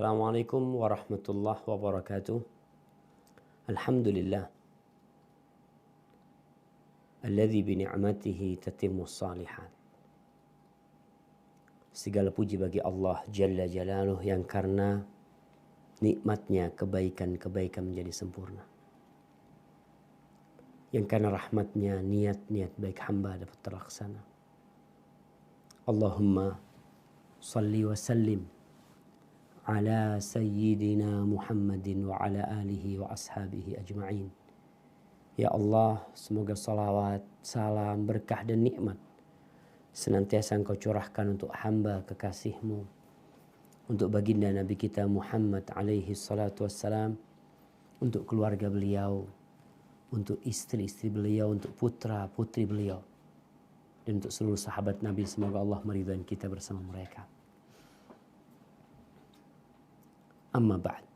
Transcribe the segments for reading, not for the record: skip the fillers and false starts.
Assalamualaikum warahmatullahi wabarakatuh. Alhamdulillah. Alladzi bini'matihi tatimmus shalihat. Segala puji bagi Allah Jalla Jalaluh yang karena nikmatnya kebaikan-kebaikan menjadi sempurna. Yang karena rahmatnya niat-niat baik hamba dapat terlaksana. Allahumma salli wa sallim ala sayyidina Muhammadin wa ala alihi wa ashabihi ajma'in. Ya Allah, semoga salawat, salam, berkah dan nikmat senantiasa Engkau curahkan untuk hamba kekasih-Mu, untuk baginda Nabi kita Muhammad alaihi salatu wassalam, untuk keluarga beliau, untuk istri-istri beliau, untuk putra-putri beliau, dan untuk seluruh sahabat Nabi. Semoga Allah meridhai kita bersama mereka. Amma ba'd.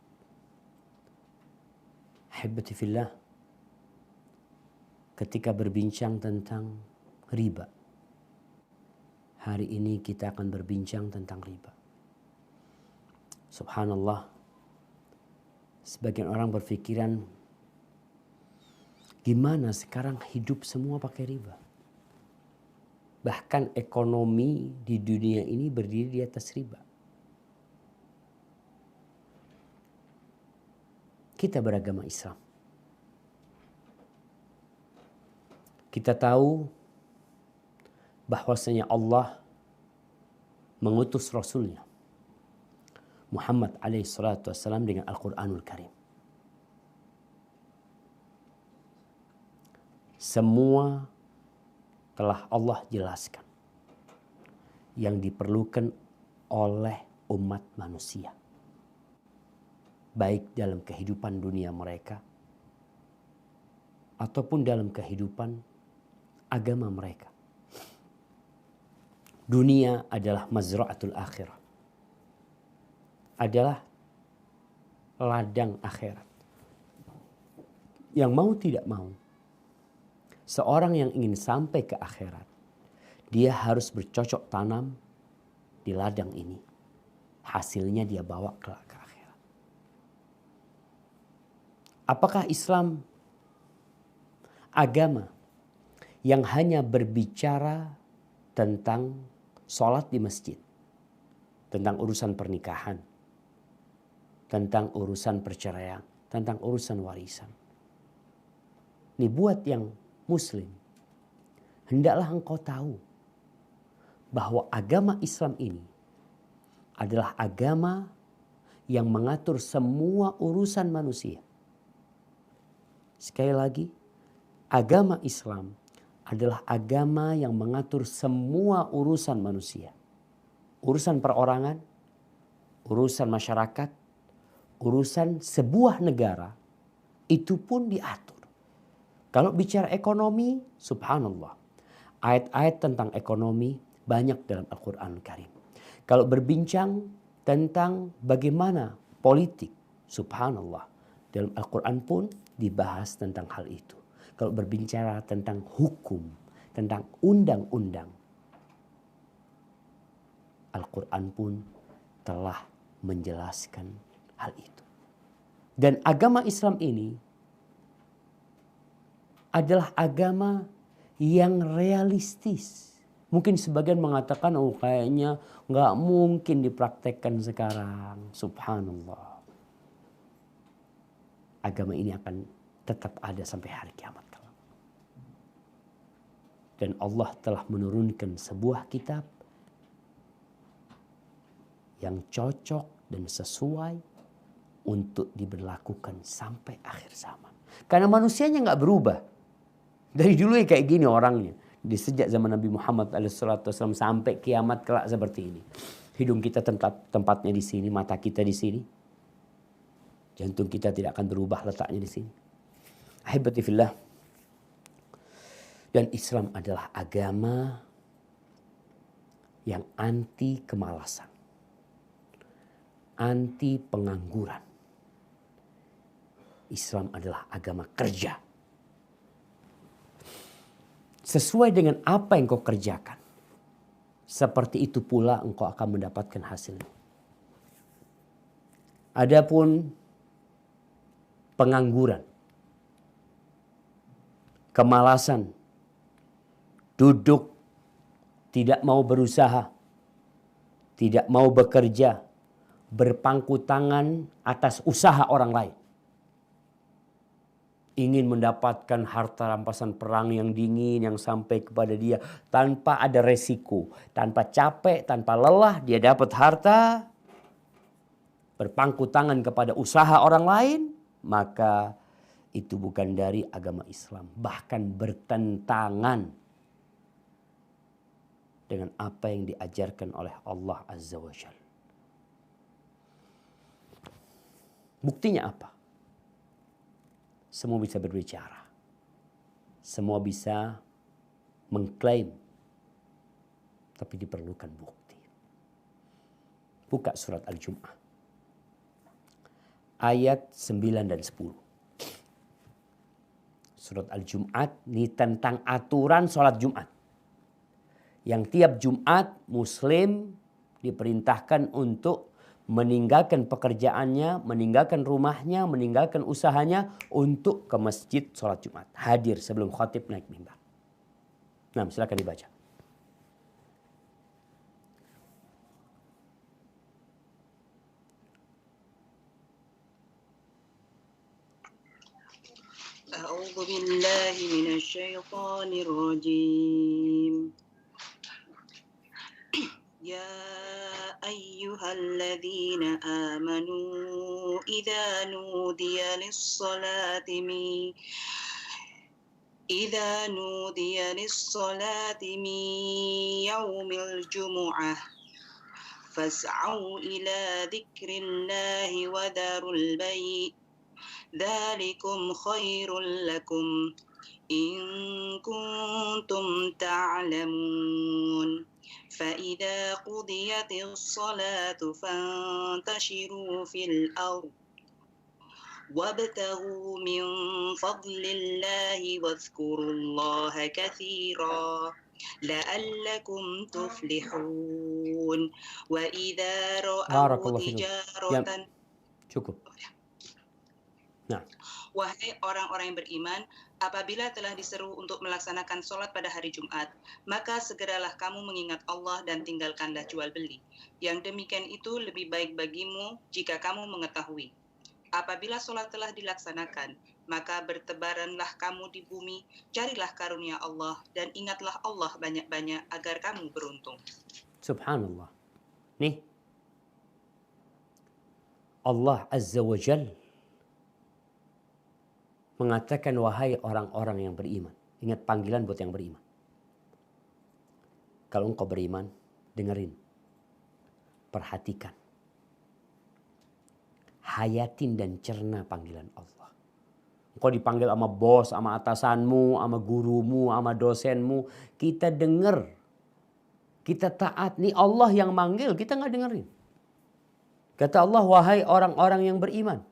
Ahibati fillah, ketika berbincang tentang riba, hari ini kita akan berbincang tentang riba. Subhanallah, sebagian orang berpikiran, gimana sekarang hidup semua pakai riba? Bahkan ekonomi di dunia ini berdiri di atas riba. Kita beragama Islam. Kita tahu bahwasanya Allah mengutus Rasulnya Muhammad alaihi salatu wassalam dengan Al-Quranul Karim. Semua telah Allah jelaskan yang diperlukan oleh umat manusia, baik dalam kehidupan dunia mereka ataupun dalam kehidupan agama mereka. Dunia adalah mazra'atul akhirah, adalah ladang akhirat. Yang mau tidak mau, seorang yang ingin sampai ke akhirat, dia harus bercocok tanam di ladang ini. Hasilnya dia bawa ke akhirat. Apakah Islam agama yang hanya berbicara tentang sholat di masjid, tentang urusan pernikahan, tentang urusan perceraian, tentang urusan warisan? Ini buat yang muslim, hendaklah engkau tahu bahwa agama Islam ini adalah agama yang mengatur semua urusan manusia. Sekali lagi, agama Islam adalah agama yang mengatur semua urusan manusia. Urusan perorangan, urusan masyarakat, urusan sebuah negara, itu pun diatur. Kalau bicara ekonomi, subhanallah, ayat-ayat tentang ekonomi banyak dalam Al-Quran Karim. Kalau berbincang tentang bagaimana politik, subhanallah, dalam Al-Quran pun dibahas tentang hal itu. Kalau berbicara tentang hukum, tentang undang-undang, Al-Quran pun telah menjelaskan hal itu. Dan agama Islam ini adalah agama yang realistis. Mungkin sebagian mengatakan, oh kayaknya nggak mungkin dipraktekkan sekarang. Subhanallah. Agama ini akan tetap ada sampai hari kiamat kelak. Dan Allah telah menurunkan sebuah kitab yang cocok dan sesuai untuk diberlakukan sampai akhir zaman. Karena manusianya nggak berubah. Dari dulu ya kayak gini orangnya. Di sejak zaman Nabi Muhammad SAW sampai kiamat kelak seperti ini. Hidung kita tempatnya di sini, mata kita di sini. Jantung kita tidak akan berubah letaknya di sini. Ahibati fillah. Dan Islam adalah agama yang anti kemalasan, anti pengangguran. Islam adalah agama kerja. Sesuai dengan apa yang kau kerjakan, seperti itu pula engkau akan mendapatkan hasilnya. Adapun pengangguran, kemalasan, duduk, tidak mau berusaha, tidak mau bekerja, berpangku tangan atas usaha orang lain. Ingin mendapatkan harta rampasan perang yang dingin yang sampai kepada dia tanpa ada resiko, tanpa capek, tanpa lelah, dia dapat harta, berpangku tangan kepada usaha orang lain, maka itu bukan dari agama Islam, bahkan bertentangan dengan apa yang diajarkan oleh Allah Azza wa Jalla. Buktinya apa? Semua bisa berbicara. Semua bisa mengklaim. Tapi diperlukan bukti. Buka surat Al-Jum'ah. Ayat 9 dan 10. Surat Al-Jum'at ini tentang aturan sholat Jum'at. Yang tiap Jum'at Muslim diperintahkan untuk meninggalkan pekerjaannya, meninggalkan rumahnya, meninggalkan usahanya untuk ke masjid sholat Jumat. Hadir sebelum khatib naik mimbar. Nah, silakan dibaca. A'udzu billahi minasyaitonir rajim. Ya ayyuhalladzina amanu idza nudiya lis-salati min yaumil jumu'ah fas'au ila dzikrillahi wa dharul bai' dzalikum khairul lakum in kuntum ta'lamun. فإذا قضيت الصلاة فانتشروا في الأرض وابتغوا من فضل الله واذكروا الله كثيرا لعلكم تفلحون وإذا رأوا تجارة. Cukup. Nah. Wahai orang-orang yang beriman, apabila telah diseru untuk melaksanakan sholat pada hari Jumat, maka segeralah kamu mengingat Allah dan tinggalkanlah jual beli. Yang demikian itu lebih baik bagimu jika kamu mengetahui. Apabila sholat telah dilaksanakan, maka bertebaranlah kamu di bumi, carilah karunia Allah, dan ingatlah Allah banyak-banyak agar kamu beruntung. Subhanallah. Nih, Allah Azza wa Jalla mengatakan, wahai orang-orang yang beriman. Ingat panggilan buat yang beriman. Kalau engkau beriman, dengerin. Perhatikan. Hayatin dan cerna panggilan Allah. Engkau dipanggil sama bos, sama atasanmu, sama gurumu, sama dosenmu. Kita denger. Kita taat. Nih Allah yang manggil, kita gak dengerin. Kata Allah, wahai orang-orang yang beriman.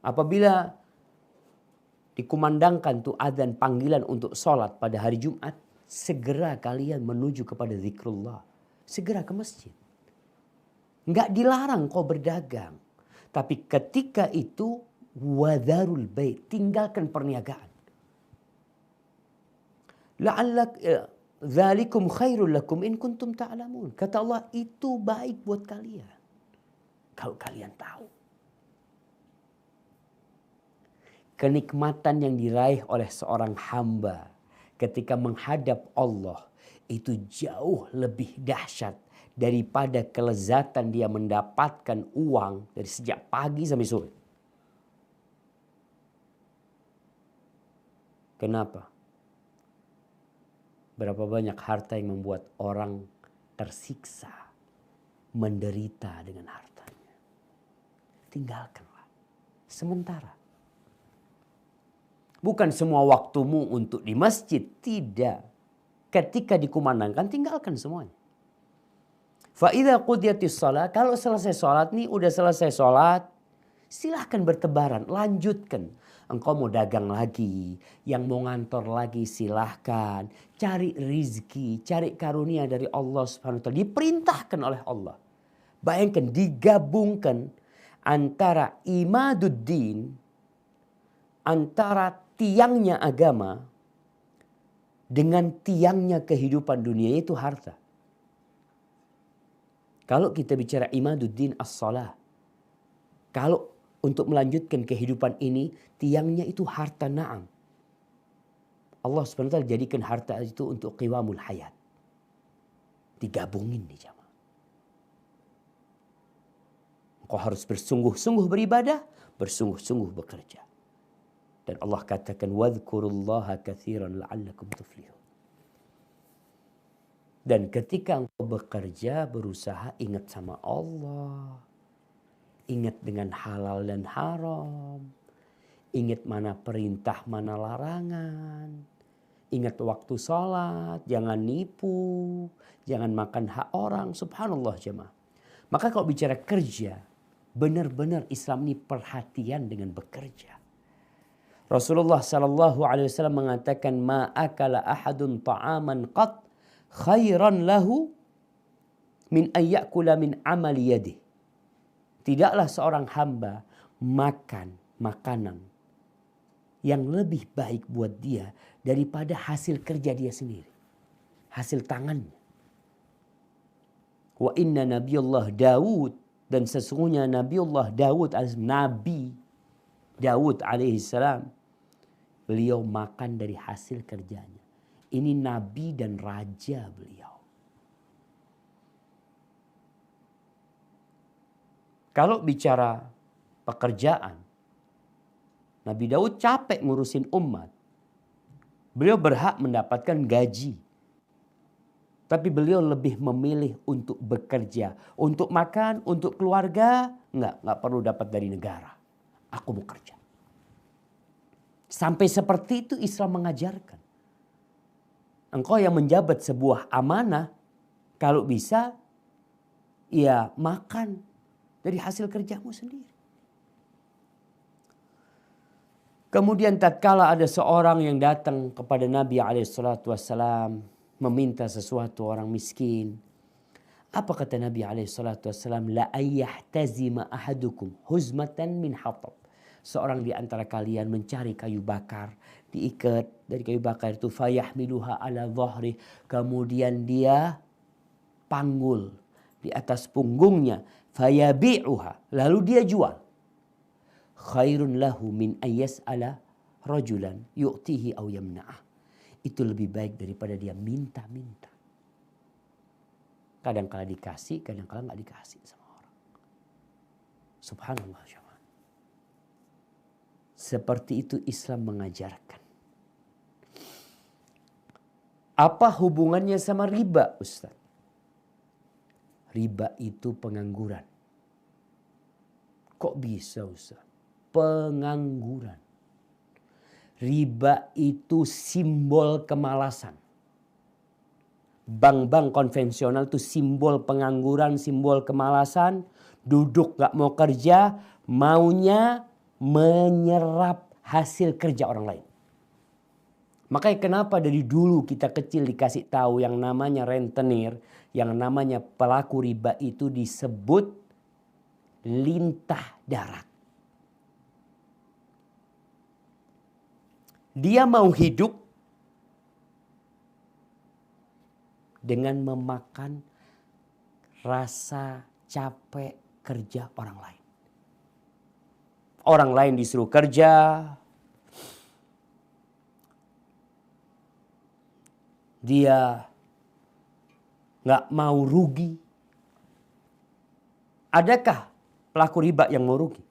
Apabila dikumandangkan tuh adzan panggilan untuk sholat pada hari Jumat, segera kalian menuju kepada zikrullah. Segera ke masjid. Nggak dilarang kau berdagang. Tapi ketika itu wadharul bai', tinggalkan perniagaan. La'allak dzalikum khairul lakum in kuntum ta'lamun. Kata Allah, itu baik buat kalian kalau kalian tahu. Kenikmatan yang diraih oleh seorang hamba ketika menghadap Allah itu jauh lebih dahsyat daripada kelezatan dia mendapatkan uang dari sejak pagi sampai sore. Kenapa? Berapa banyak harta yang membuat orang tersiksa, menderita dengan hartanya. Tinggalkanlah. Sementara. Bukan semua waktumu untuk di masjid. Tidak. Ketika dikumandangkan, tinggalkan semuanya. Fa'idha qudiyatis salat. Kalau selesai sholat nih, udah selesai sholat. Silahkan bertebaran, lanjutkan. Engkau mau dagang lagi. Yang mau ngantor lagi silahkan. Cari rizki, cari karunia dari Allah Subhanahu wa ta'ala. Diperintahkan oleh Allah. Bayangkan, digabungkan antara imaduddin, antara tiangnya agama dengan tiangnya kehidupan dunia, itu harta. Kalau kita bicara imaduddin as-salah, kalau untuk melanjutkan kehidupan ini, tiangnya itu harta, na'am. Allah SWT jadikan harta itu untuk qiwamul hayat. Digabungin nih jamaah. Engkau harus bersungguh-sungguh beribadah, bersungguh-sungguh bekerja. Dan Allah katakan, wadhkurullaha katsiran la'allakum tuflihun. Dan ketika engkau bekerja, berusaha, ingat sama Allah. Ingat dengan halal dan haram. Ingat mana perintah, mana larangan. Ingat waktu sholat, jangan nipu, jangan makan hak orang. Subhanallah jemaah. Maka kalau bicara kerja, benar-benar Islam ini perhatian dengan bekerja. Rasulullah SAW mengatakan, ma akala ahadun ta'aman qat khairan lahu min ayyakula min amali yadih. Tidaklah seorang hamba makan makanan yang lebih baik buat dia daripada hasil kerja dia sendiri. Hasil tangannya. Wa inna nabiyullah Daud, dan sesungguhnya Nabiullah Daud, Nabi Daud alaihissalam, beliau makan dari hasil kerjanya. Ini nabi dan raja beliau. Kalau bicara pekerjaan, Nabi Daud capek ngurusin umat. Beliau berhak mendapatkan gaji. Tapi beliau lebih memilih untuk bekerja. Untuk makan, untuk keluarga, enggak perlu dapat dari negara. Aku mau kerja. Sampai seperti itu Islam mengajarkan. Engkau yang menjabat sebuah amanah, kalau bisa, ya makan dari hasil kerjamu sendiri. Kemudian tatkala ada seorang yang datang kepada Nabi SAW meminta sesuatu, orang miskin. Apa kata Nabi SAW? La ayyahtazima ahadukum huzmatan min hatab. Seorang di antara kalian mencari kayu bakar, diikat dari kayu bakar itu, fayahmiluha ala dhahri, kemudian dia panggul di atas punggungnya, fayabi'uha, lalu dia jual. Khairun lahu min ayyas'ala rajulan yu'tihi aw yamna'ah. Itu lebih baik daripada dia minta-minta. Kadang-kala dikasih, kadang-kala enggak dikasih sama orang. Subhanallah. Seperti itu Islam mengajarkan. Apa hubungannya sama riba, Ustaz? Riba itu pengangguran. Kok bisa, Ustaz? Pengangguran. Riba itu simbol kemalasan. Bank-bank konvensional itu simbol pengangguran, simbol kemalasan. Duduk gak mau kerja, maunya menyerap hasil kerja orang lain. Makanya kenapa dari dulu kita kecil dikasih tahu yang namanya rentenir, yang namanya pelaku riba itu disebut lintah darat. Dia mau hidup dengan memakan rasa capek kerja orang lain. Orang lain disuruh kerja, dia nggak mau rugi. Adakah pelaku riba yang mau rugi?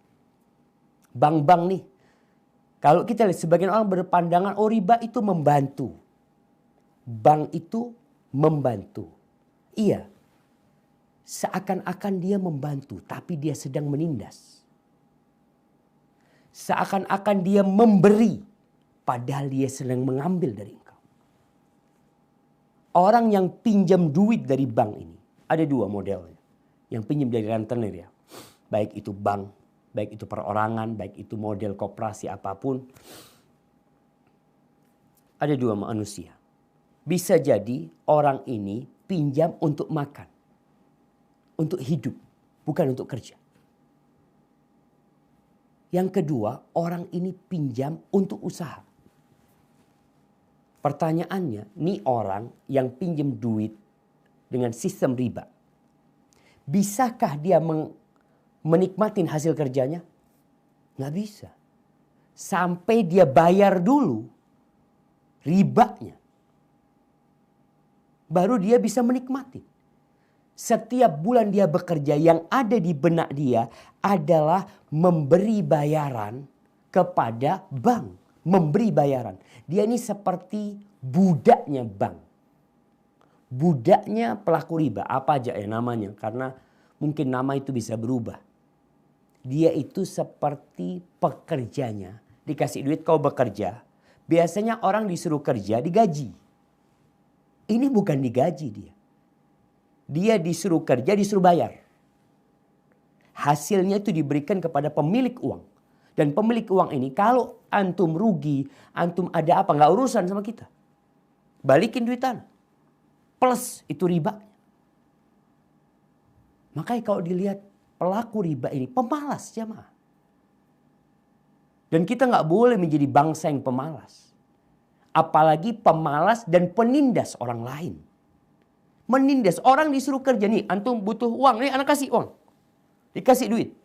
Bank-bank nih. Kalau kita lihat sebagian orang berpandangan, oh riba itu membantu. Bank itu membantu. Iya. Seakan-akan dia membantu, tapi dia sedang menindas. Seakan-akan dia memberi, padahal dia sedang mengambil dari engkau. Orang yang pinjam duit dari bank ini, ada dua modelnya. Yang pinjam dari rentenir ya. Baik itu bank, baik itu perorangan, baik itu model koperasi apapun. Ada dua manusia. Bisa jadi orang ini pinjam untuk makan. Untuk hidup, bukan untuk kerja. Yang kedua, orang ini pinjam untuk usaha. Pertanyaannya, nih orang yang pinjam duit dengan sistem riba, bisakah dia menikmatin hasil kerjanya? Nggak bisa. Sampai dia bayar dulu ribanya, baru dia bisa menikmati. Setiap bulan dia bekerja, yang ada di benak dia adalah memberi bayaran kepada bank. Memberi bayaran. Dia ini seperti budaknya bank. Budaknya pelaku riba. Apa aja ya namanya. Karena mungkin nama itu bisa berubah. Dia itu seperti pekerjanya. Dikasih duit kau bekerja. Biasanya orang disuruh kerja digaji. Ini bukan digaji dia. Dia disuruh kerja, disuruh bayar. Hasilnya itu diberikan kepada pemilik uang. Dan pemilik uang ini kalau antum rugi, antum ada apa, nggak urusan sama kita. Balikin duit anda. Plus itu riba. Makanya kalau dilihat pelaku riba ini pemalas jemaah. Dan kita nggak boleh menjadi bangsa yang pemalas. Apalagi pemalas dan penindas orang lain. Menindas. Orang disuruh kerja nih. Antum butuh uang. Nih anak kasih uang. Dikasih duit.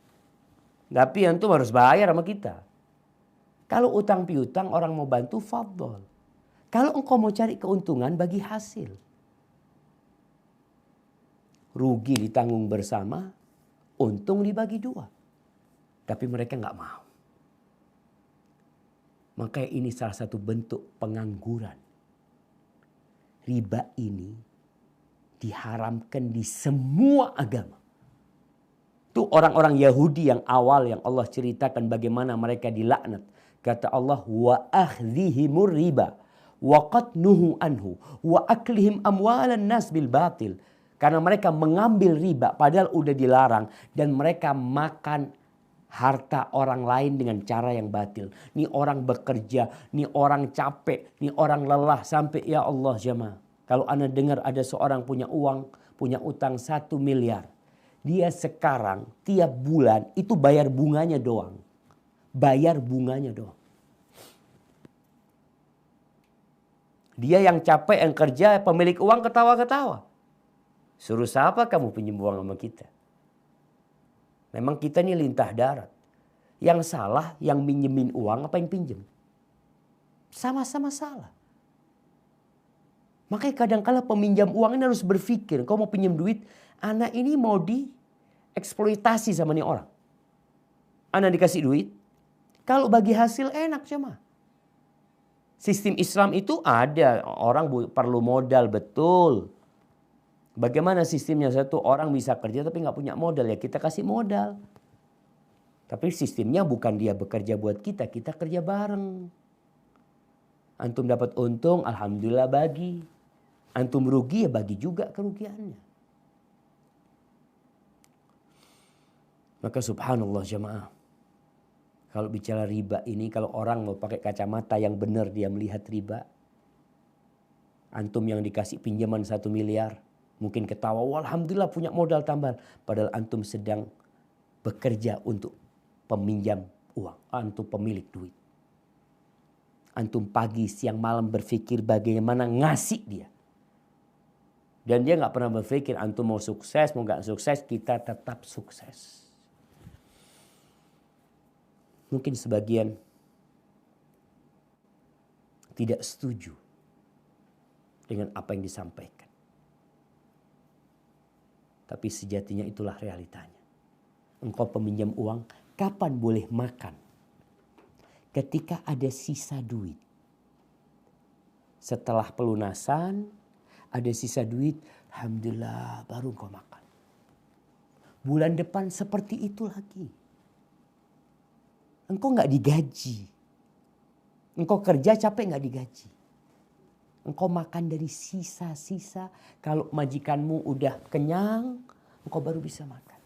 Tapi antum harus bayar sama kita. Kalau utang piutang orang mau bantu, fadol. Kalau engkau mau cari keuntungan, bagi hasil. Rugi ditanggung bersama. Untung dibagi dua. Tapi mereka nggak mau. Makanya ini salah satu bentuk pengangguran. Riba ini diharamkan di semua agama. Itu orang-orang Yahudi yang awal yang Allah ceritakan bagaimana mereka dilaknat. Kata Allah, wa akhdhihimur riba wa qatnuhu anhu wa aklihim amwalan nas bil batil. Karena mereka mengambil riba padahal udah dilarang dan mereka makan harta orang lain dengan cara yang batil. Nih orang bekerja, nih orang capek, nih orang lelah sampai ya Allah jemaah. Kalau Anda dengar ada seorang punya uang, punya utang 1 miliar. Dia sekarang tiap bulan itu bayar bunganya doang. Bayar bunganya doang. Dia yang capek, yang kerja, pemilik uang ketawa-ketawa. Suruh siapa kamu pinjam uang sama kita? Memang kita ini lintah darat. Yang salah yang minjemin uang apa yang pinjem? Sama-sama salah. Makanya kadang-kala peminjam uang ini harus berpikir. Kau mau pinjam duit, anak ini mau dieksploitasi sama nih orang. Anak dikasih duit, kalau bagi hasil enak cuma. Sistem Islam itu ada, orang perlu modal betul. Bagaimana sistemnya? Satu orang bisa kerja tapi nggak punya modal, ya kita kasih modal. Tapi sistemnya bukan dia bekerja buat kita, kita kerja bareng. Antum dapat untung, alhamdulillah bagi. Antum rugi ya bagi juga kerugiannya. Maka subhanallah jemaah. Kalau bicara riba ini, kalau orang mau pakai kacamata yang benar dia melihat riba. Antum yang dikasih pinjaman 1 miliar. Mungkin ketawa, alhamdulillah punya modal tambahan. Padahal antum sedang bekerja untuk peminjam uang. Antum pemilik duit. Antum pagi, siang, malam berpikir bagaimana ngasih dia. Dan dia gak pernah berpikir antum mau sukses, mau gak sukses, kita tetap sukses. Mungkin sebagian tidak setuju dengan apa yang disampaikan. Tapi sejatinya itulah realitanya. Engkau peminjam uang, kapan boleh makan? Ketika ada sisa duit. Setelah pelunasan, ada sisa duit, alhamdulillah baru engkau makan. Bulan depan seperti itu lagi. Engkau gak digaji. Engkau kerja capek gak digaji. Engkau makan dari sisa-sisa. Kalau majikanmu udah kenyang, engkau baru bisa makan.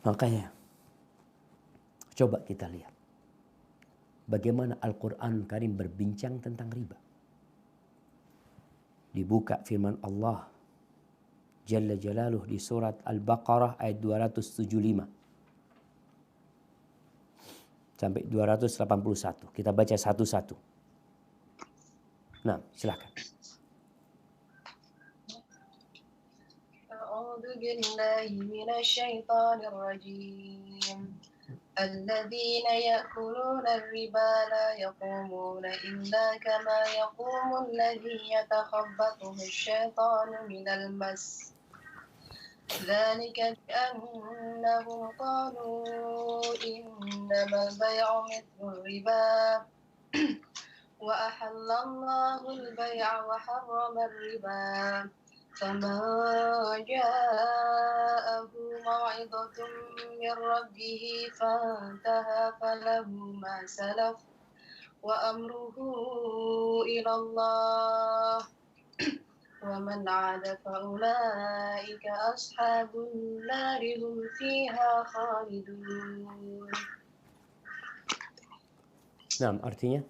Makanya, coba kita lihat. Bagaimana Al-Quran Karim berbincang tentang riba. Dibuka firman Allah Jalla Jalaluh di surat Al-Baqarah ayat 275. sampai 281. Kita baca satu-satu. Nah, silakan. A'udzu billahi minasyaitonir rajim. الذين يأكلون الربا لا يقومون إلا كما يقوم الذي يتخبطه الشيطان من المس ذلك بأنهم قالوا إنما البيع مثل الربا وأحل الله البيع وحرم الربا فمن جاءه موعظة من ربه فانتهى فله ما سلف وأمره إلى الله ومن عاد فأولئك أصحاب النار هم فيها خالدون. Nah, artinya?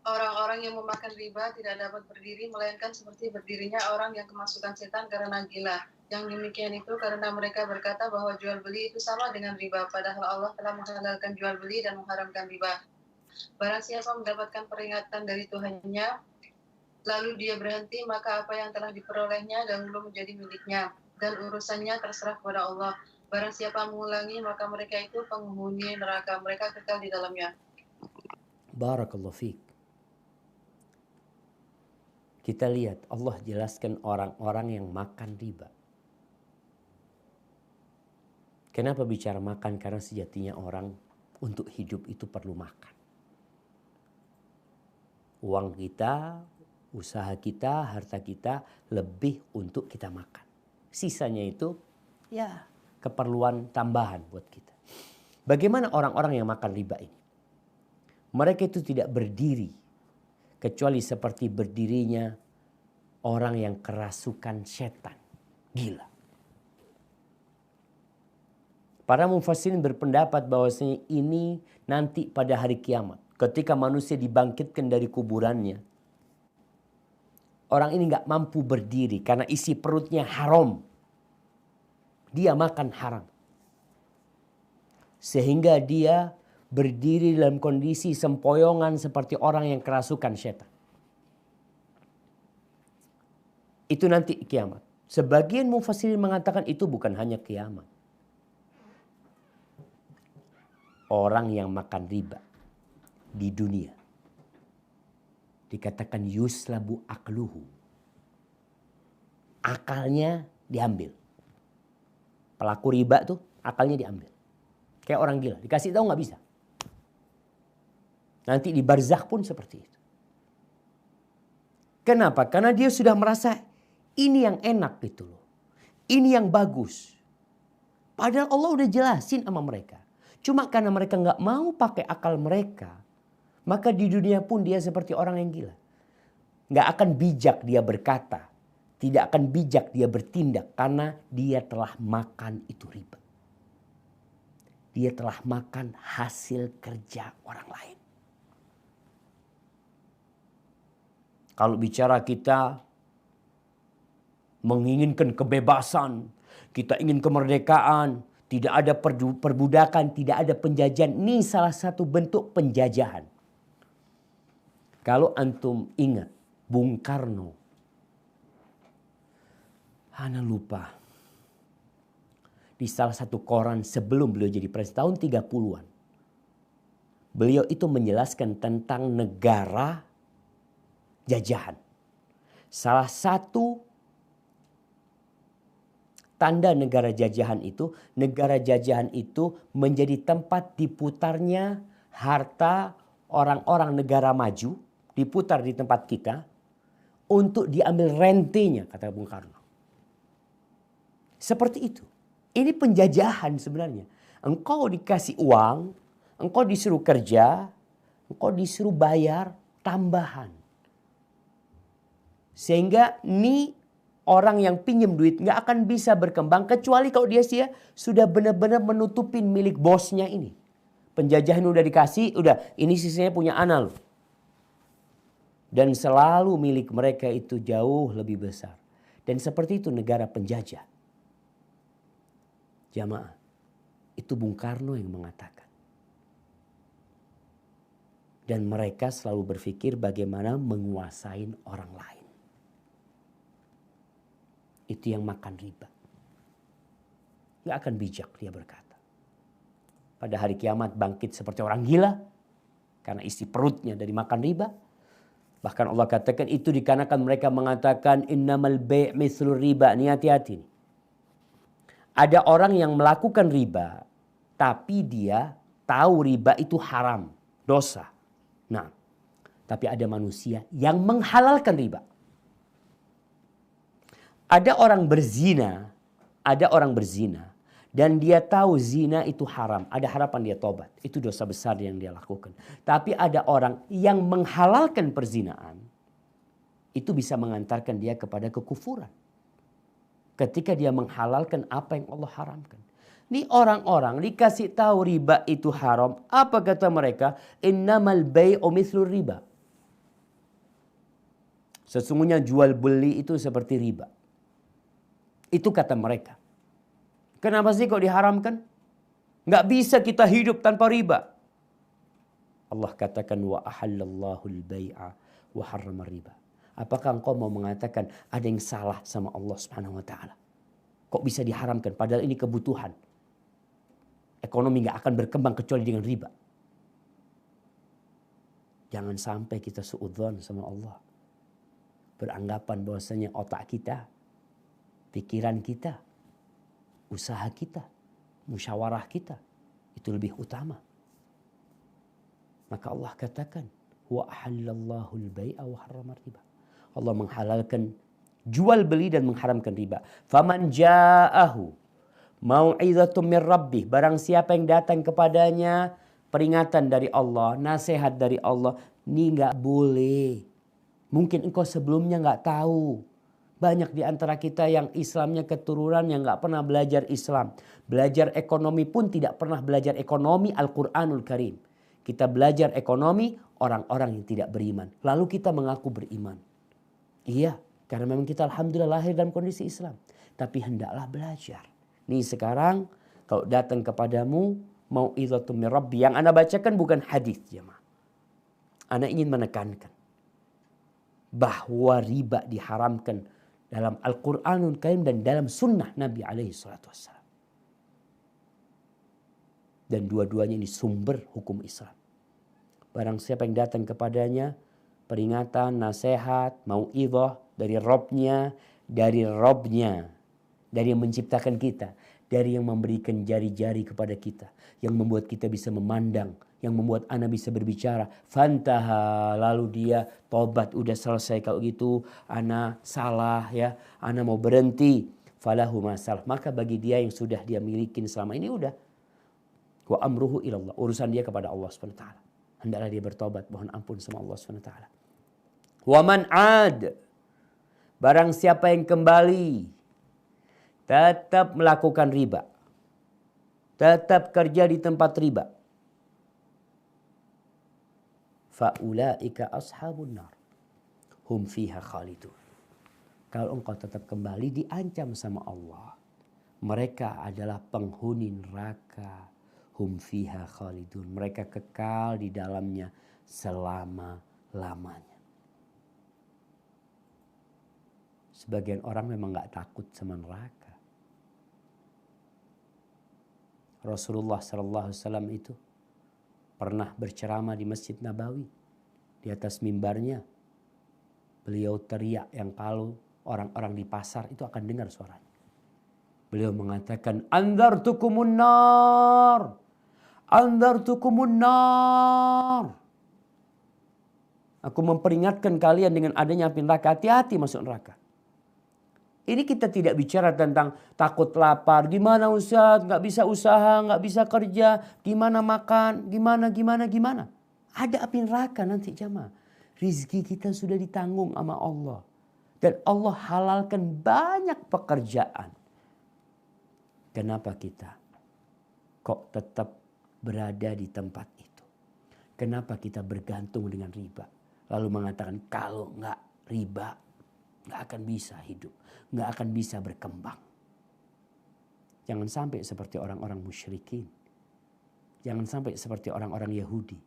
Orang-orang yang memakan riba tidak dapat berdiri melainkan seperti berdirinya orang yang kemasukan setan karena gila. Yang demikian itu karena mereka berkata bahwa jual beli itu sama dengan riba, padahal Allah telah menghalalkan jual beli dan mengharamkan riba. Barang siapa mendapatkan peringatan dari Tuhannya, lalu dia berhenti, maka apa yang telah diperolehnya dahulu menjadi miliknya, dan urusannya terserah kepada Allah. Barang siapa mengulangi, maka mereka itu penghuni neraka, mereka kekal di dalamnya. Barakallahu fiik. Kita lihat Allah jelaskan orang-orang yang makan riba. Kenapa bicara makan? Karena sejatinya orang untuk hidup itu perlu makan. Uang kita, usaha kita, harta kita lebih untuk kita makan. Sisanya itu ya keperluan tambahan buat kita. Bagaimana orang-orang yang makan riba ini? Mereka itu tidak berdiri kecuali seperti berdirinya orang yang kerasukan setan, gila. Para mufassirin berpendapat bahwasanya ini nanti pada hari kiamat, ketika manusia dibangkitkan dari kuburannya, orang ini nggak mampu berdiri karena isi perutnya haram. Dia makan haram, sehingga dia berdiri dalam kondisi sempoyongan seperti orang yang kerasukan setan. Itu nanti kiamat. Sebagian mufassirin mengatakan itu bukan hanya kiamat. Orang yang makan riba di dunia dikatakan yuslabu akluhu. Akalnya diambil. Pelaku riba tuh akalnya diambil. Kayak orang gila, dikasih tahu nggak bisa. Nanti di barzakh pun seperti itu. Kenapa? Karena dia sudah merasa ini yang enak gitu loh. Ini yang bagus. Padahal Allah udah jelasin sama mereka. Cuma karena mereka nggak mau pakai akal mereka, maka di dunia pun dia seperti orang yang gila. Nggak akan bijak dia berkata, tidak akan bijak dia bertindak karena dia telah makan itu riba. Dia telah makan hasil kerja orang lain. Kalau bicara kita menginginkan kebebasan, kita ingin kemerdekaan, tidak ada perbudakan, tidak ada penjajahan. Ini salah satu bentuk penjajahan. Kalau antum ingat Bung Karno, ana lupa, di salah satu koran sebelum beliau jadi presiden tahun 30-an. Beliau itu menjelaskan tentang negara jajahan. Salah satu tanda negara jajahan itu menjadi tempat diputarnya harta orang-orang negara maju, diputar di tempat kita untuk diambil rentenya, kata Bung Karno. Seperti itu. Ini penjajahan sebenarnya. Engkau dikasih uang, engkau disuruh kerja, engkau disuruh bayar tambahan. Sehingga ini orang yang pinjam duit nggak akan bisa berkembang kecuali kalau dia sudah benar-benar menutupin milik bosnya ini. Penjajahan udah dikasih, udah ini sisanya punya ana loh. Dan selalu milik mereka itu jauh lebih besar. Dan seperti itu negara penjajah. Jamaah, itu Bung Karno yang mengatakan. Dan mereka selalu berpikir bagaimana menguasai orang lain. Itu yang makan riba. Gak akan bijak, dia berkata. Pada hari kiamat bangkit seperti orang gila. Karena isi perutnya dari makan riba. Bahkan Allah katakan itu dikarenakan mereka mengatakan innamal bai' mithlur riba. Ini hati-hati. Ada orang yang melakukan riba. Tapi dia tahu riba itu haram. Dosa. Nah, tapi ada manusia yang menghalalkan riba. Ada orang berzina. Dan dia tahu zina itu haram. Ada harapan dia tobat. Itu dosa besar yang dia lakukan. Tapi ada orang yang menghalalkan perzinaan. Itu bisa mengantarkan dia kepada kekufuran. Ketika dia menghalalkan apa yang Allah haramkan. Ini orang-orang dikasih tahu riba itu haram. Apa kata mereka? Innamal bai'u mithlur riba. Sesungguhnya jual beli itu seperti riba. Itu kata mereka. Kenapa sih kok diharamkan? Nggak bisa kita hidup tanpa riba. Allah katakan wa ahallallahu al-bai'a wa harrama riba. Apakah engkau mau mengatakan ada yang salah sama Allah Subhanahu wa taala? Kok bisa diharamkan padahal ini kebutuhan? Ekonomi nggak akan berkembang kecuali dengan riba. Jangan sampai kita suudzon sama Allah. Beranggapan bahwasanya otak kita, pikiran kita, usaha kita, musyawarah kita itu lebih utama. Maka Allah katakan wa ahallallahu al-bai'a wa harrama riba. Allah menghalalkan jual beli dan mengharamkan riba. Faman ja'ahu mau'izatun min rabbih, barang siapa yang datang kepadanya peringatan dari Allah, nasihat dari Allah, ini enggak boleh. Mungkin engkau sebelumnya enggak tahu. Banyak di antara kita yang Islamnya keturunan yang nggak pernah belajar Islam. Belajar ekonomi pun tidak pernah belajar ekonomi Al-Quranul Karim. Kita belajar ekonomi orang-orang yang tidak beriman. Lalu kita mengaku beriman. Iya, karena memang kita alhamdulillah lahir dalam kondisi Islam. Tapi hendaklah belajar. Nih sekarang kalau datang kepadamu mau'izatun min rabbi. Yang Anda bacakan bukan hadis jemaah. Anda ingin menekankan bahwa riba diharamkan dalam Al-Quranul Karim dan dalam sunnah Nabi SAW. Dan dua-duanya ini sumber hukum Islam. Barang siapa yang datang kepadanya, peringatan, nasihat, mau'izah dari Robnya, dari yang menciptakan kita, dari yang memberikan jari-jari kepada kita, yang membuat kita bisa memandang, yang membuat anak bisa berbicara. Fantaha, lalu dia tobat, udah selesai kalau gitu, anak salah ya, anak mau berhenti. Falahu masalah, maka bagi dia yang sudah dia milikin selama ini udah. Wa amruhu ilallah, urusan dia kepada Allah SWT. Hendaklah dia bertobat, mohon ampun sama Allah SWT. Wa man ad, barang siapa yang kembali tetap melakukan riba, tetap kerja di tempat riba, faulaika ashabun nar hum fiha khalidun. Kalau engkau tetap kembali diancam sama Allah, mereka adalah penghuni neraka, hum fiha khalidun, mereka kekal di dalamnya selama-lamanya. Sebagian orang memang gak takut sama neraka. Rasulullah SAW itu pernah berceramah di Masjid Nabawi. Di atas mimbarnya beliau teriak yang kalau orang-orang di pasar itu akan dengar suaranya. Beliau mengatakan, Anzartukumun nar, Anzartukumun nar. Aku memperingatkan kalian dengan adanya api neraka, hati-hati masuk neraka. Ini kita tidak bicara tentang takut lapar, gimana Ustaz, nggak bisa usaha, nggak bisa kerja, gimana makan, gimana. Ada api neraka nanti jamaah. Rizki kita sudah ditanggung sama Allah. Dan Allah halalkan banyak pekerjaan. Kenapa kita kok tetap berada di tempat itu? Kenapa kita bergantung dengan riba? Lalu mengatakan kalau nggak riba, nggak akan bisa hidup, nggak akan bisa berkembang. Jangan sampai seperti orang-orang musyrikin. Jangan sampai seperti orang-orang Yahudi.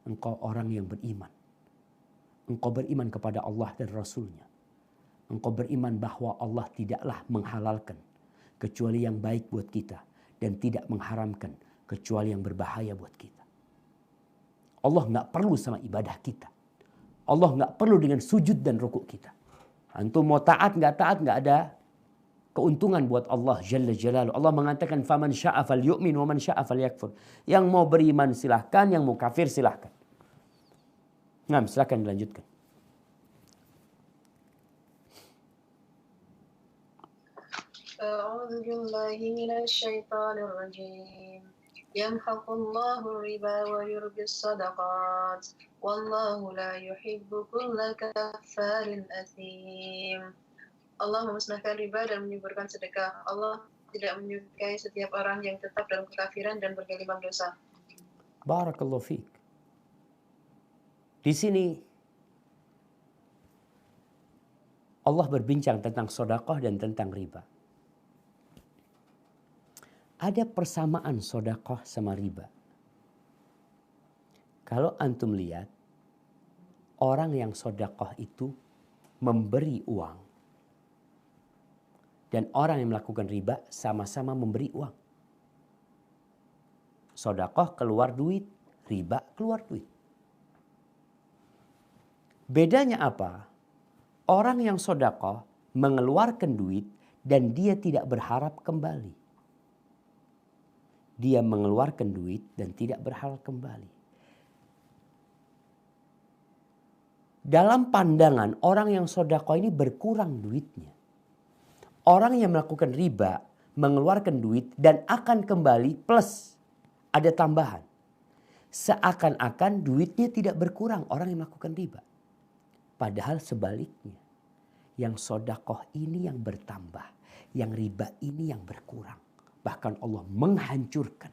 engkau orang yang beriman. Engkau beriman kepada Allah dan Rasul-Nya. Engkau beriman bahwa Allah tidaklah menghalalkan kecuali yang baik buat kita dan tidak mengharamkan kecuali yang berbahaya buat kita. Allah nggak perlu sama ibadah kita. Allah nggak perlu dengan sujud dan rukuk kita. Antum mau taat nggak ada keuntungan buat Allah Jalla Jalaluhu. Allah mengatakan faman syaa falyu'min wa man syaa falyakfur. Yang mau beriman silahkan, yang mau kafir silahkan. Nah, silahkan dilanjutkan. A'udzu billahi minasy syaithanir rajim. Yamhaqullahu riba wa yurbis shadaqat. Wallahu la yuhibbu kulla kaffarin athim. Allah memusnahkan riba dan menyuburkan sedekah. Allah tidak menyukai setiap orang yang tetap dalam kekafiran dan bergelimang dosa. Barakallahu fiik. Di sini Allah berbincang tentang sedekah dan tentang riba. Ada persamaan sedekah sama riba. Kalau antum lihat, orang yang sedekah itu memberi uang. Dan orang yang melakukan riba sama-sama memberi uang. Sedekah keluar duit, riba keluar duit. Bedanya apa? Orang yang sedekah mengeluarkan duit dan dia tidak berharap kembali. Dia mengeluarkan duit dan tidak berharap kembali. Dalam pandangan orang yang sedekah ini berkurang duitnya. Orang yang melakukan riba mengeluarkan duit dan akan kembali plus ada tambahan. Seakan-akan duitnya tidak berkurang orang yang melakukan riba. Padahal sebaliknya. Yang sedekah ini yang bertambah. Yang riba ini yang berkurang. Bahkan Allah menghancurkan.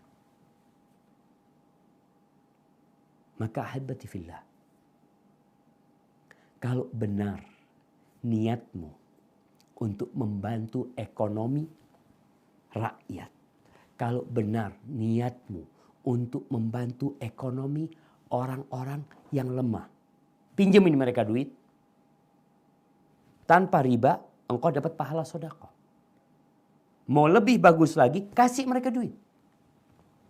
Maka ahibati fillah. Kalau benar niatmu untuk membantu ekonomi rakyat. Kalau benar niatmu untuk membantu ekonomi orang-orang yang lemah. Pinjemin mereka duit. Tanpa riba engkau dapat pahala sedekah. Mau lebih bagus lagi, kasih mereka duit.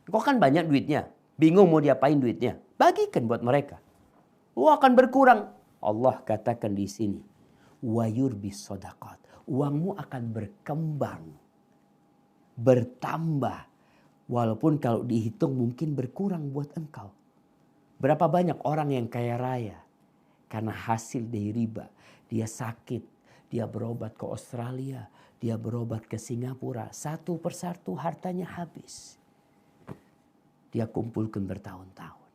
Kau kan banyak duitnya. Bingung mau diapain duitnya. Bagikan buat mereka. Akan berkurang. Allah katakan di sini. Wa yurbis shadaqat. Uangmu akan berkembang. Bertambah. Walaupun kalau dihitung mungkin berkurang buat engkau. Berapa banyak orang yang kaya raya. Karena hasil dari riba. Dia sakit. Dia berobat ke Australia. Dia berobat ke Singapura. Satu persatu hartanya habis. Dia kumpulkan bertahun-tahun.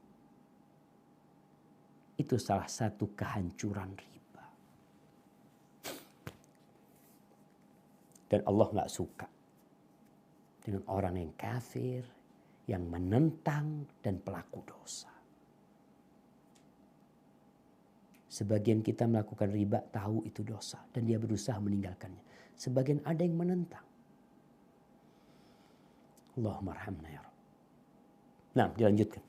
Itu salah satu kehancuran riba. Dan Allah gak suka dengan orang yang kafir, yang menentang dan pelaku dosa. Sebagian kita melakukan riba tahu itu dosa dan dia berusaha meninggalkannya. Sebagian ada yang menentang. Allahumma arhamna ya Rabb. Nah, dilanjutkan.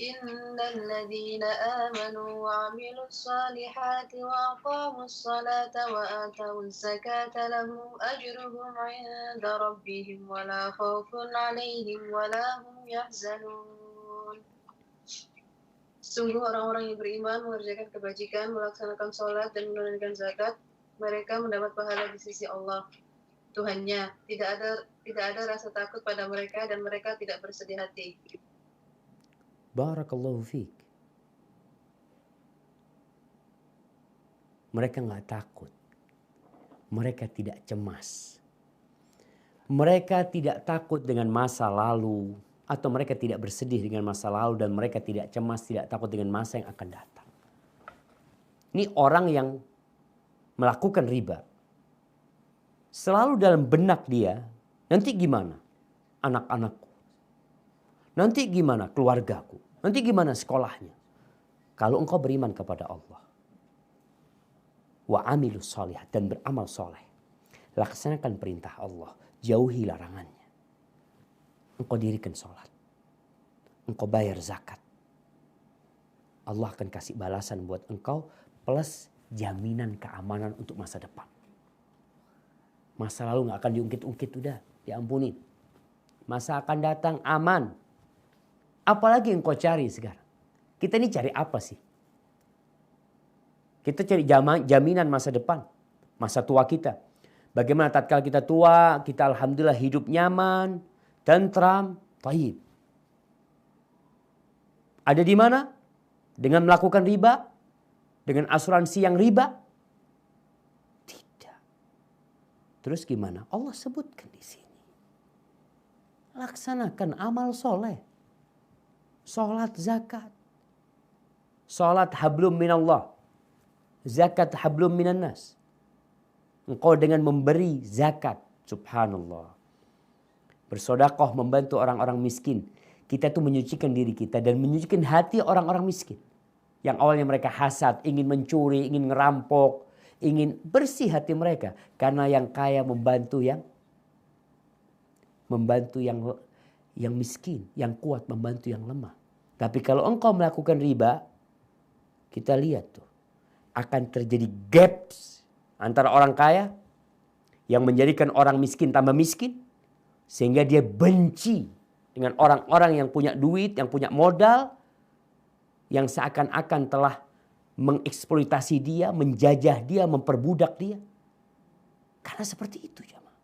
Innal ladzina amanu wa 'amilus solihati wa aqamus salata wa atawuz zakata lahum ajruhum 'inda rabbihim wa la khaufun 'alaihim wa la hum yahzanun. Sungguh orang-orang yang beriman mengerjakan kebajikan, melaksanakan sholat dan menunaikan zakat, mereka mendapat pahala di sisi Allah, Tuhannya. Tidak ada rasa takut pada mereka dan mereka tidak bersedih hati. Barakallahu fiik. Mereka nggak takut. Mereka tidak cemas. Mereka tidak takut dengan masa lalu. Atau mereka tidak bersedih dengan masa lalu. Dan mereka tidak cemas, tidak takut dengan masa yang akan datang. Ini orang yang melakukan riba. Selalu dalam benak dia, nanti gimana anak-anakku? Nanti gimana keluargaku? Nanti gimana sekolahnya? Kalau engkau beriman kepada Allah. Wa amilus sholihat dan beramal soleh. Laksanakan perintah Allah. Jauhi larangannya. engkau dirikan sholat, engkau bayar zakat, Allah akan kasih balasan buat engkau plus jaminan keamanan untuk masa depan. Masa lalu gak akan diungkit-ungkit, udah diampuni. Masa akan datang aman. Apalagi engkau cari sekarang? Kita ini cari apa sih? Kita cari jaminan masa depan, masa tua kita. Bagaimana tatkala kita tua, kita alhamdulillah hidup nyaman, tentram, thayyib. Ada di mana? Dengan melakukan riba? Dengan asuransi yang riba? Tidak. Terus gimana? Allah sebutkan di sini. Laksanakan amal soleh. Sholat, zakat. Sholat hablum minallah. Zakat hablum minannas. Engkau dengan memberi zakat. Subhanallah. Bersedekah, membantu orang-orang miskin. Kita tuh menyucikan diri kita dan menyucikan hati orang-orang miskin. Yang awalnya mereka hasad, ingin mencuri, ingin ngerampok, ingin bersih hati mereka. Karena yang kaya membantu yang miskin, yang kuat membantu yang lemah. Tapi kalau engkau melakukan riba, kita lihat tuh, akan terjadi gaps antara orang kaya yang menjadikan orang miskin tambah miskin, sehingga dia benci dengan orang-orang yang punya duit, yang punya modal, yang seakan-akan telah mengeksploitasi dia, menjajah dia, memperbudak dia. Karena seperti itu jemaah.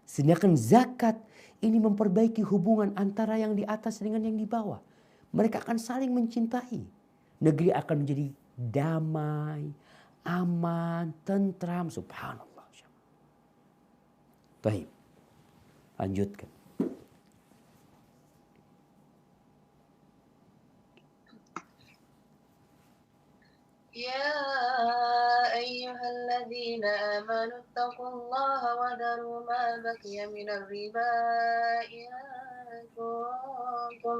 Sedangkan zakat ini memperbaiki hubungan antara yang di atas dengan yang di bawah. Mereka akan saling mencintai. Negeri akan menjadi damai, aman, tentram. Subhanallah. Baik. Lanjutkan. يا أيها الذين آمنوا اتقوا الله وذروا ما بقي من الربا إن كنتم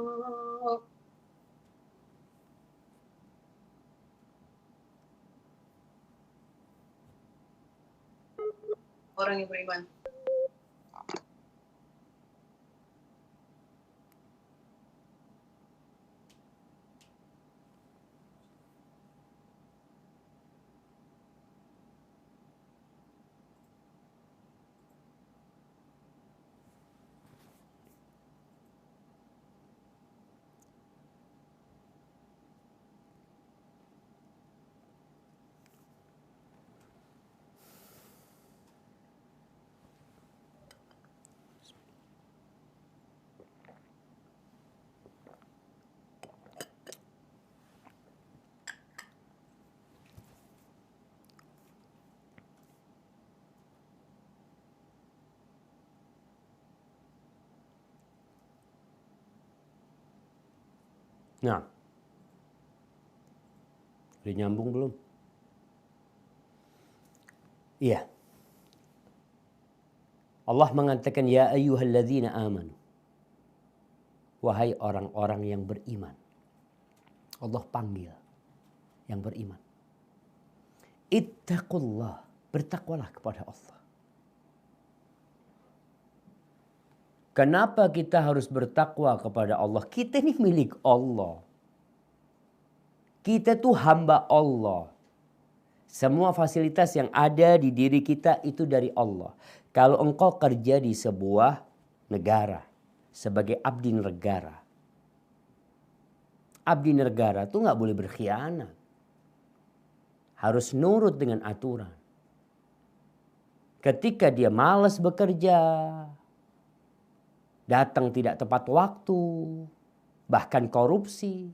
orang yang beriman. Nah, udah nyambung belum? Iya. Allah mengatakan, ya ayyuhalladzina amanu. Wahai orang-orang yang beriman. Allah panggil yang beriman. Ittaqullah. Bertakwalah kepada Allah. Kenapa kita harus bertakwa kepada Allah? Kita ini milik Allah. Kita tuh hamba Allah. Semua fasilitas yang ada di diri kita itu dari Allah. Kalau engkau kerja di sebuah negara sebagai abdi negara. Abdi negara tuh gak boleh berkhianat. Harus nurut dengan aturan. Ketika dia malas bekerja, datang tidak tepat waktu, bahkan korupsi.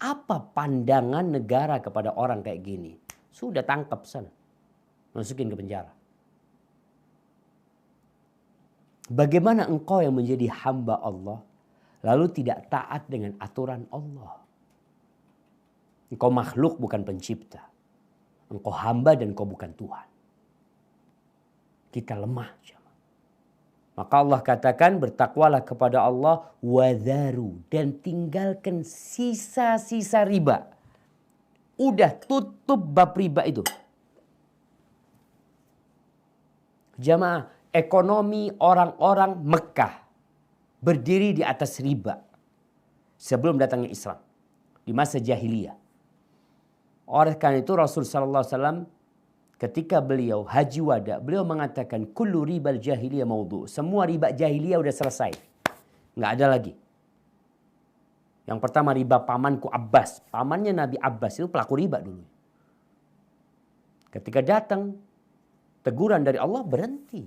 Apa pandangan negara kepada orang kayak gini? Sudah tangkap sana. Masukin ke penjara. Bagaimana engkau yang menjadi hamba Allah, lalu tidak taat dengan aturan Allah? Engkau makhluk bukan pencipta. Engkau hamba dan engkau bukan Tuhan. Kita lemah. Maka Allah katakan bertakwalah kepada Allah wadharu dan tinggalkan sisa-sisa riba. Udah tutup bab riba itu. Jamaah, ekonomi orang-orang Mekah berdiri di atas riba sebelum datangnya Islam di masa jahiliyah. Oleh karena itu Rasul sallallahu alaihi wasallam ketika beliau haji wada, beliau mengatakan kullu ribal jahiliyah maudhu. Semua riba jahiliyah udah selesai. Nggak ada lagi. Yang pertama riba pamanku Abbas. Pamannya Nabi Abbas itu pelaku riba dulu. Ketika datang teguran dari Allah, berhenti.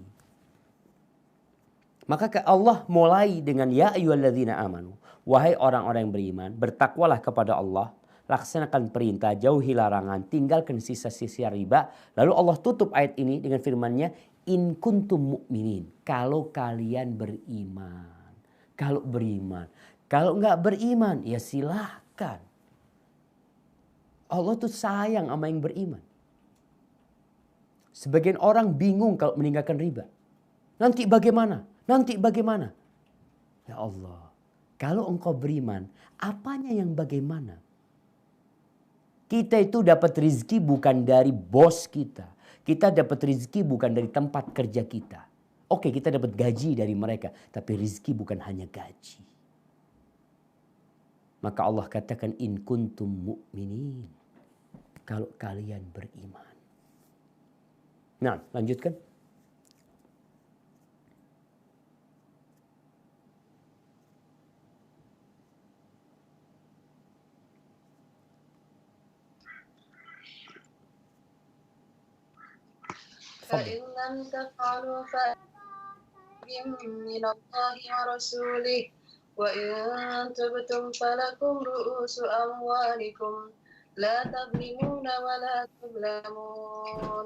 Maka Allah mulai dengan ya ayyuhalladzina amanu. Wahai orang-orang yang beriman, bertakwalah kepada Allah, laksanakan perintah, jauhi larangan, tinggalkan sisa-sisa riba. Lalu Allah tutup ayat ini dengan firman-Nya, in kuntum mu'minin. Kalau kalian beriman. Kalau beriman. Kalau enggak beriman, ya silahkan. Allah tuh sayang sama yang beriman. Sebagian orang bingung kalau meninggalkan riba. Nanti bagaimana? Nanti bagaimana? Ya Allah, kalau engkau beriman, apanya yang bagaimana? Kita itu dapat rezeki bukan dari bos kita. Kita dapat rezeki bukan dari tempat kerja kita. Oke, kita dapat gaji dari mereka. Tapi rezeki bukan hanya gaji. Maka Allah katakan in kuntum mu'minin. Kalau kalian beriman. Nah, lanjutkan. فإن لم تفعلوا فأذن من الله ورسوله وإن تبتم فلكم رؤوس أموالكم لا تظلمون ولا تظلمون.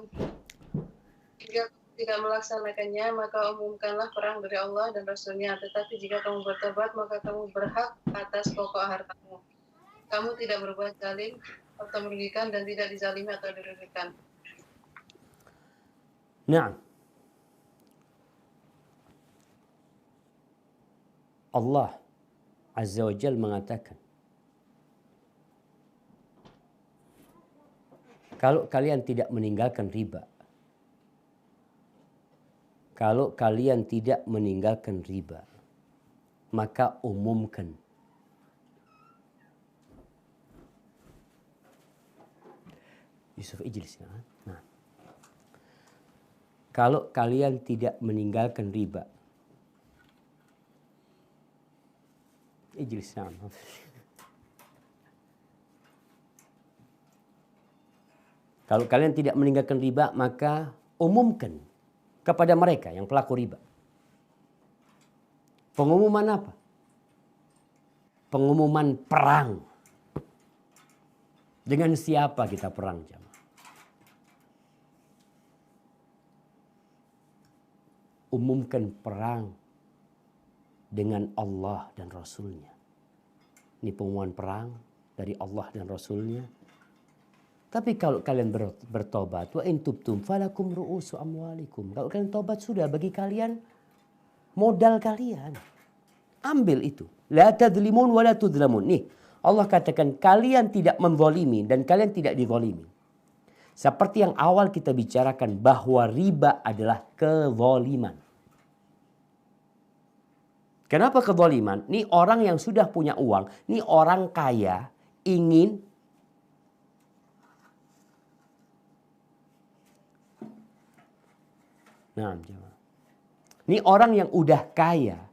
Jika kamu tidak melaksanakannya, maka umumkanlah perang dari Allah dan Rasul-Nya. Tetapi jika kamu bertobat, maka kamu berhak atas pokok hartamu. Kamu tidak berbuat zalim atau merugikan dan tidak dizalimi atau dirugikan. Nah, Allah Azza wa Jal mengatakan, kalau kalian tidak meninggalkan riba, kalau kalian tidak meninggalkan riba, maka umumkan. Yusuf ijlis. Nah. Kalau kalian tidak meninggalkan riba. Ijlis. Kalau kalian tidak meninggalkan riba, maka umumkan kepada mereka yang pelaku riba. Pengumuman apa? Pengumuman perang. Dengan siapa kita perang, jemaah? Umumkan perang dengan Allah dan Rasul-Nya. Ini pengumuman perang dari Allah dan Rasul-Nya. Tapi kalau kalian bertobat, wa in tubtum falakum ru'usu amwalikum. Kalau kalian tobat sudah bagi kalian modal kalian. Ambil itu. La tadzlimun wa la tudzlamun. Nih, Allah katakan kalian tidak menzalimi dan kalian tidak dizalimi. Seperti yang awal kita bicarakan bahwa riba adalah kezaliman. Kenapa kezaliman? Ini orang yang sudah punya uang, ini orang kaya ingin ini orang yang udah kaya,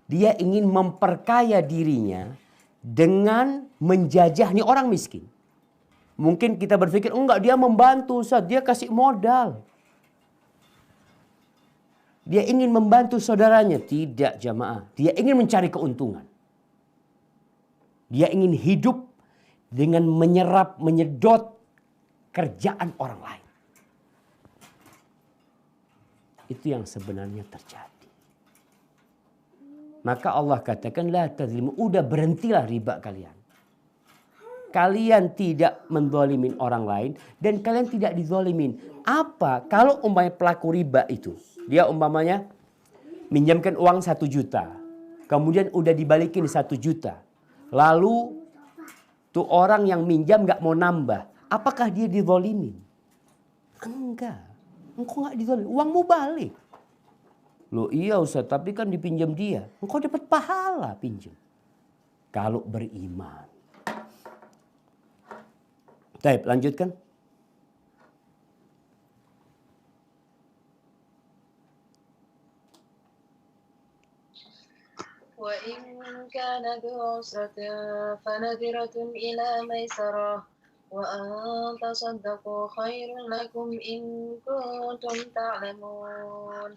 dia ingin memperkaya dirinya dengan menjajah nih orang miskin. Mungkin kita berpikir, enggak, dia membantu Ustaz, dia kasih modal. Dia ingin membantu saudaranya. Tidak, jamaah. Dia ingin mencari keuntungan. Dia ingin hidup dengan menyerap, menyedot kerjaan orang lain. Itu yang sebenarnya terjadi. Maka Allah katakan, la tadzlimu, udah berhentilah riba kalian. Kalian tidak menzalimin orang lain dan kalian tidak dizalimin. Apa? Kalau umpamanya pelaku riba itu, dia umpamanya minjamkan uang 1 juta. Kemudian udah dibalikin 1 juta. Lalu tuh orang yang minjam gak mau nambah. Apakah dia dizalimin? Enggak. Engkau gak dizalimin. Uangmu balik. Loh iya Ustaz, tapi kan dipinjam dia. Engkau dapat pahala pinjam. Kalau beriman. Baik, lanjutkan. وإن كان ذو عسرة فنذرة إلى ميسرة وأن تصدقوا خير لكم إن كنتم تعلمون.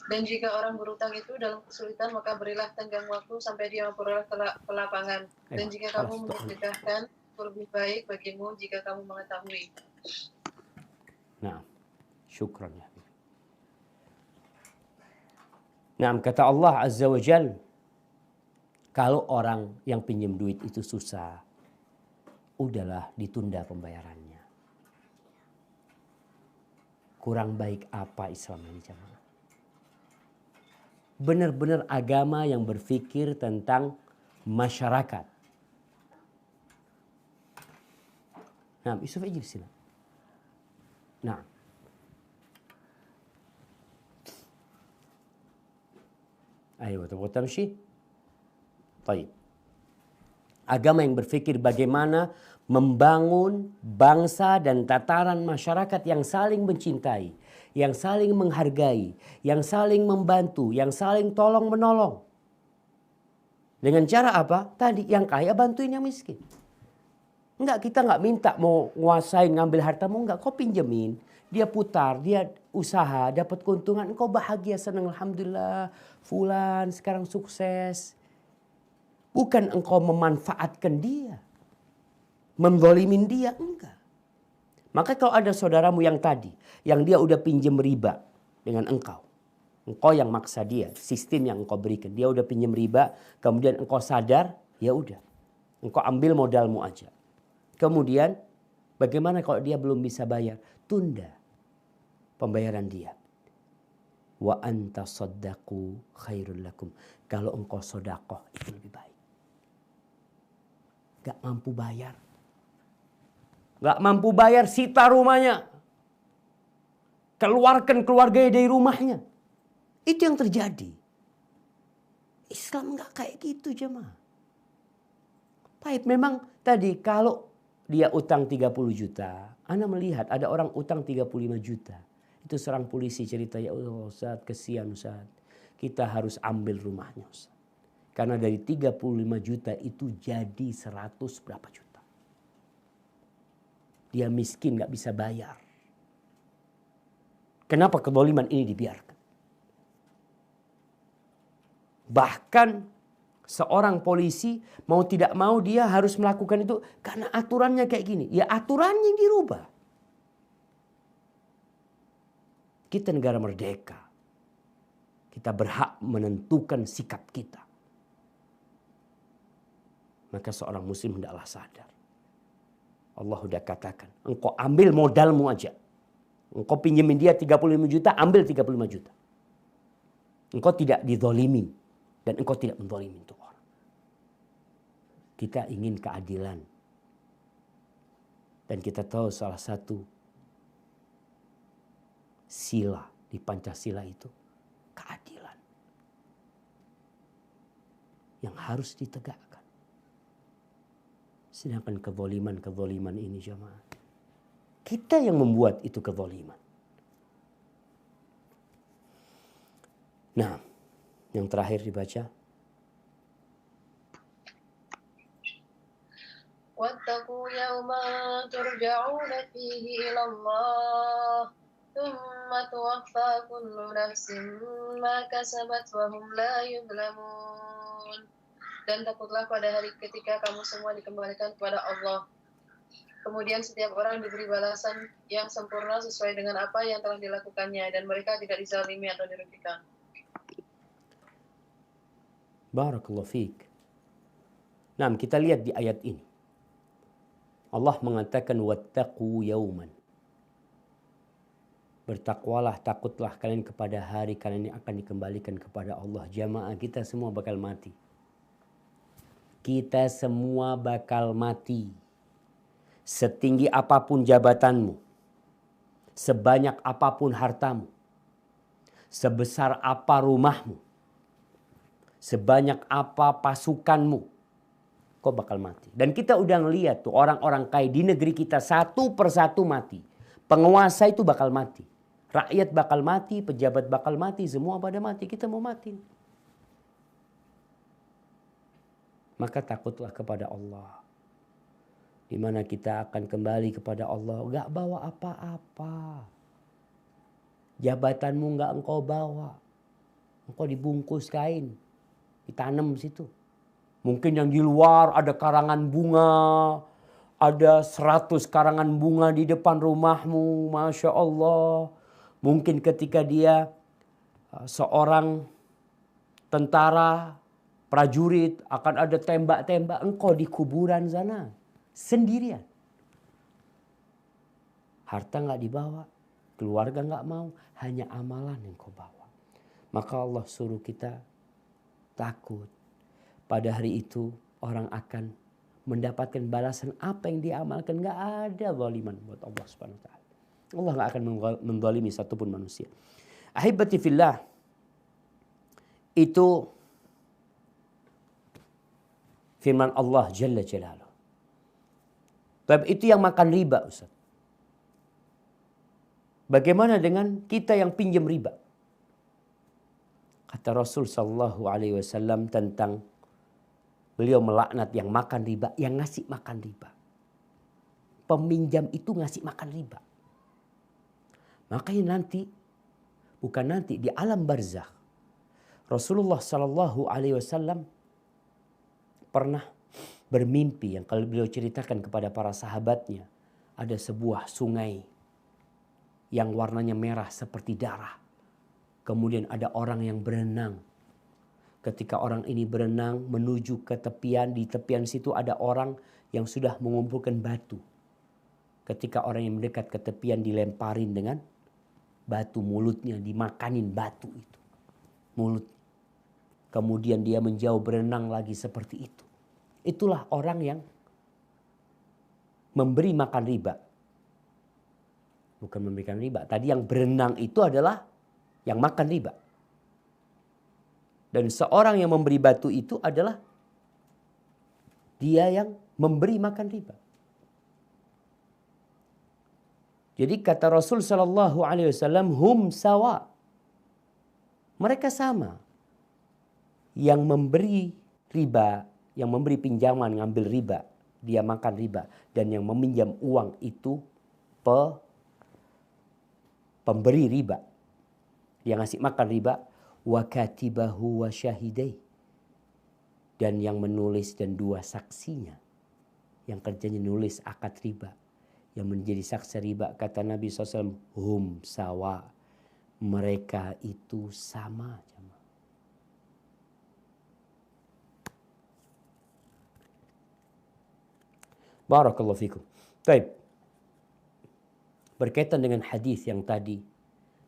Dan jika orang berutang itu dalam kesulitan, maka berilah tenggang waktu sampai dia memperoleh kelapangan. Dan jika kamu menyedekahkan, lebih baik bagimu jika kamu mengetahui. Nah, syukran ya. Nah, kata Allah Azza wa Jal, kalau orang yang pinjam duit itu susah, udahlah ditunda pembayarannya. Kurang baik apa Islam ini jemaah? Benar-benar agama yang berpikir tentang masyarakat. Nah, Yusuf aja di sini. Nah. Ayo, tebuk tamshi. Baik. Agama yang berpikir bagaimana membangun bangsa dan tataran masyarakat yang saling mencintai, yang saling menghargai, yang saling membantu, yang saling tolong menolong. Dengan cara apa? Tadi yang kaya bantuin yang miskin. Enggak, kita enggak minta mau nguasain ngambil hartamu, enggak, kau pinjemin. Dia putar, dia usaha, dapat keuntungan, engkau bahagia, senang, alhamdulillah, fulan sekarang sukses. Bukan engkau memanfaatkan dia, menzalimin dia, enggak. Maka kalau ada saudaramu yang tadi, yang dia udah pinjem riba dengan engkau yang maksa dia, sistem yang engkau berikan, dia udah pinjem riba, kemudian engkau sadar, ya udah, engkau ambil modalmu aja. Kemudian bagaimana kalau dia belum bisa bayar? Tunda pembayaran dia. Wa anta saddaqu khairul lakum. Kalau engkau sedekah itu lebih baik. Gak mampu bayar. Gak mampu bayar, sita rumahnya. Keluarkan keluarganya dari rumahnya. Itu yang terjadi. Islam gak kayak gitu jemaah. Baik, memang tadi kalau dia utang 30 juta. Ana melihat ada orang utang 35 juta. Itu seorang polisi cerita, ya Allah Ustaz, kesian Ustaz. Kita harus ambil rumahnya Ustaz. Karena dari 35 juta itu jadi 100 berapa juta. Dia miskin gak bisa bayar. Kenapa kezaliman ini dibiarkan? Bahkan seorang polisi mau tidak mau dia harus melakukan itu karena aturannya kayak gini. Ya aturannya yang dirubah. Kita negara merdeka. Kita berhak menentukan sikap kita. Maka seorang muslim hendaklah sadar. Allah sudah katakan, engkau ambil modalmu aja. Engkau pinjemin dia 35 juta, ambil 35 juta. Engkau tidak dizalimin. Dan engkau tidak menzalimi itu orang. Kita ingin keadilan. Dan kita tahu salah satu sila di Pancasila itu keadilan. Yang harus ditegakkan. Sedangkan kezaliman ini jemaah. Kita yang membuat itu kezaliman. Nah, yang terakhir dibaca. واتقوا يوما ترجعون فيه إلى الله ثم توفى كل نفس ما كسبت وهم لا يظلمون. Dan takutlah pada hari ketika kamu semua dikembalikan kepada Allah. Kemudian setiap orang diberi balasan yang sempurna sesuai dengan apa yang telah dilakukannya. Dan mereka tidak dizalimi atau dirugikan. Barakallahu fiik. Nah, kita lihat di ayat ini. Allah mengatakan wattaqu yauman. Bertakwalah, takutlah kalian kepada hari kalian yang akan dikembalikan kepada Allah. Jamaah, kita semua bakal mati. Kita semua bakal mati. Setinggi apapun jabatanmu. Sebanyak apapun hartamu. sebesar apa rumahmu, sebanyak apa pasukanmu, kau bakal mati. Dan kita udah ngeliat tuh orang-orang kaya di negeri kita satu persatu mati. Penguasa itu bakal mati. Rakyat bakal mati, pejabat bakal mati, semua pada mati. Kita mau mati. Maka takutlah kepada Allah. Di mana kita akan kembali kepada Allah. Gak bawa apa-apa. Jabatanmu gak engkau bawa. Engkau dibungkus kain. Ditanam situ. Mungkin yang di luar ada karangan bunga. Ada 100 karangan bunga di depan rumahmu. Masya Allah. Mungkin ketika dia seorang tentara, prajurit, akan ada tembak-tembak. Engkau di kuburan sana. Sendirian. Harta gak dibawa. Keluarga gak mau. Hanya amalan yang kau bawa. Maka Allah suruh kita takut. Pada hari itu orang akan mendapatkan balasan apa yang diamalkan. Gak ada zaliman buat Allah Subhanahu wa ta'ala. Allah gak akan menzalimi satupun manusia. Ahibati fillah. Itu firman Allah Jalla Jalaluh. Tapi itu yang makan riba, Ustaz. Bagaimana dengan kita yang pinjam riba? Kata Rasul sallallahu alaihi wasallam tentang beliau melaknat yang makan riba, yang ngasih makan riba. Peminjam itu ngasih makan riba. Makanya nanti, bukan nanti, di alam barzakh, Rasulullah sallallahu alaihi wasallam pernah bermimpi yang kalau beliau ceritakan kepada para sahabatnya, ada sebuah sungai yang warnanya merah seperti darah. Kemudian ada orang yang berenang. Ketika orang ini berenang menuju ke tepian, di tepian situ ada orang yang sudah mengumpulkan batu. Ketika orang yang mendekat ke tepian dilemparin dengan batu, mulutnya dimakanin batu itu. Mulut. Kemudian dia menjauh berenang lagi seperti itu. Itulah orang yang memberi makan riba. Bukan memberikan riba. Tadi yang berenang itu adalah yang makan riba. Dan seorang yang memberi batu itu adalah dia yang memberi makan riba. Jadi kata Rasul sallallahu alaihi wasallam, hum sawa. Mereka sama. Yang memberi riba, yang memberi pinjaman ngambil riba, dia makan riba. Dan yang meminjam uang itu pemberi riba. Yang ngasih makan riba. Wa katibahu wa syahidai. Dan yang menulis dan dua saksinya. Yang kerjanya nulis akad riba. Yang menjadi saksi riba. Kata Nabi SAW. Hum sawa. Mereka itu sama. Barakallahu fikum. Baik. Berkaitan dengan hadis yang tadi.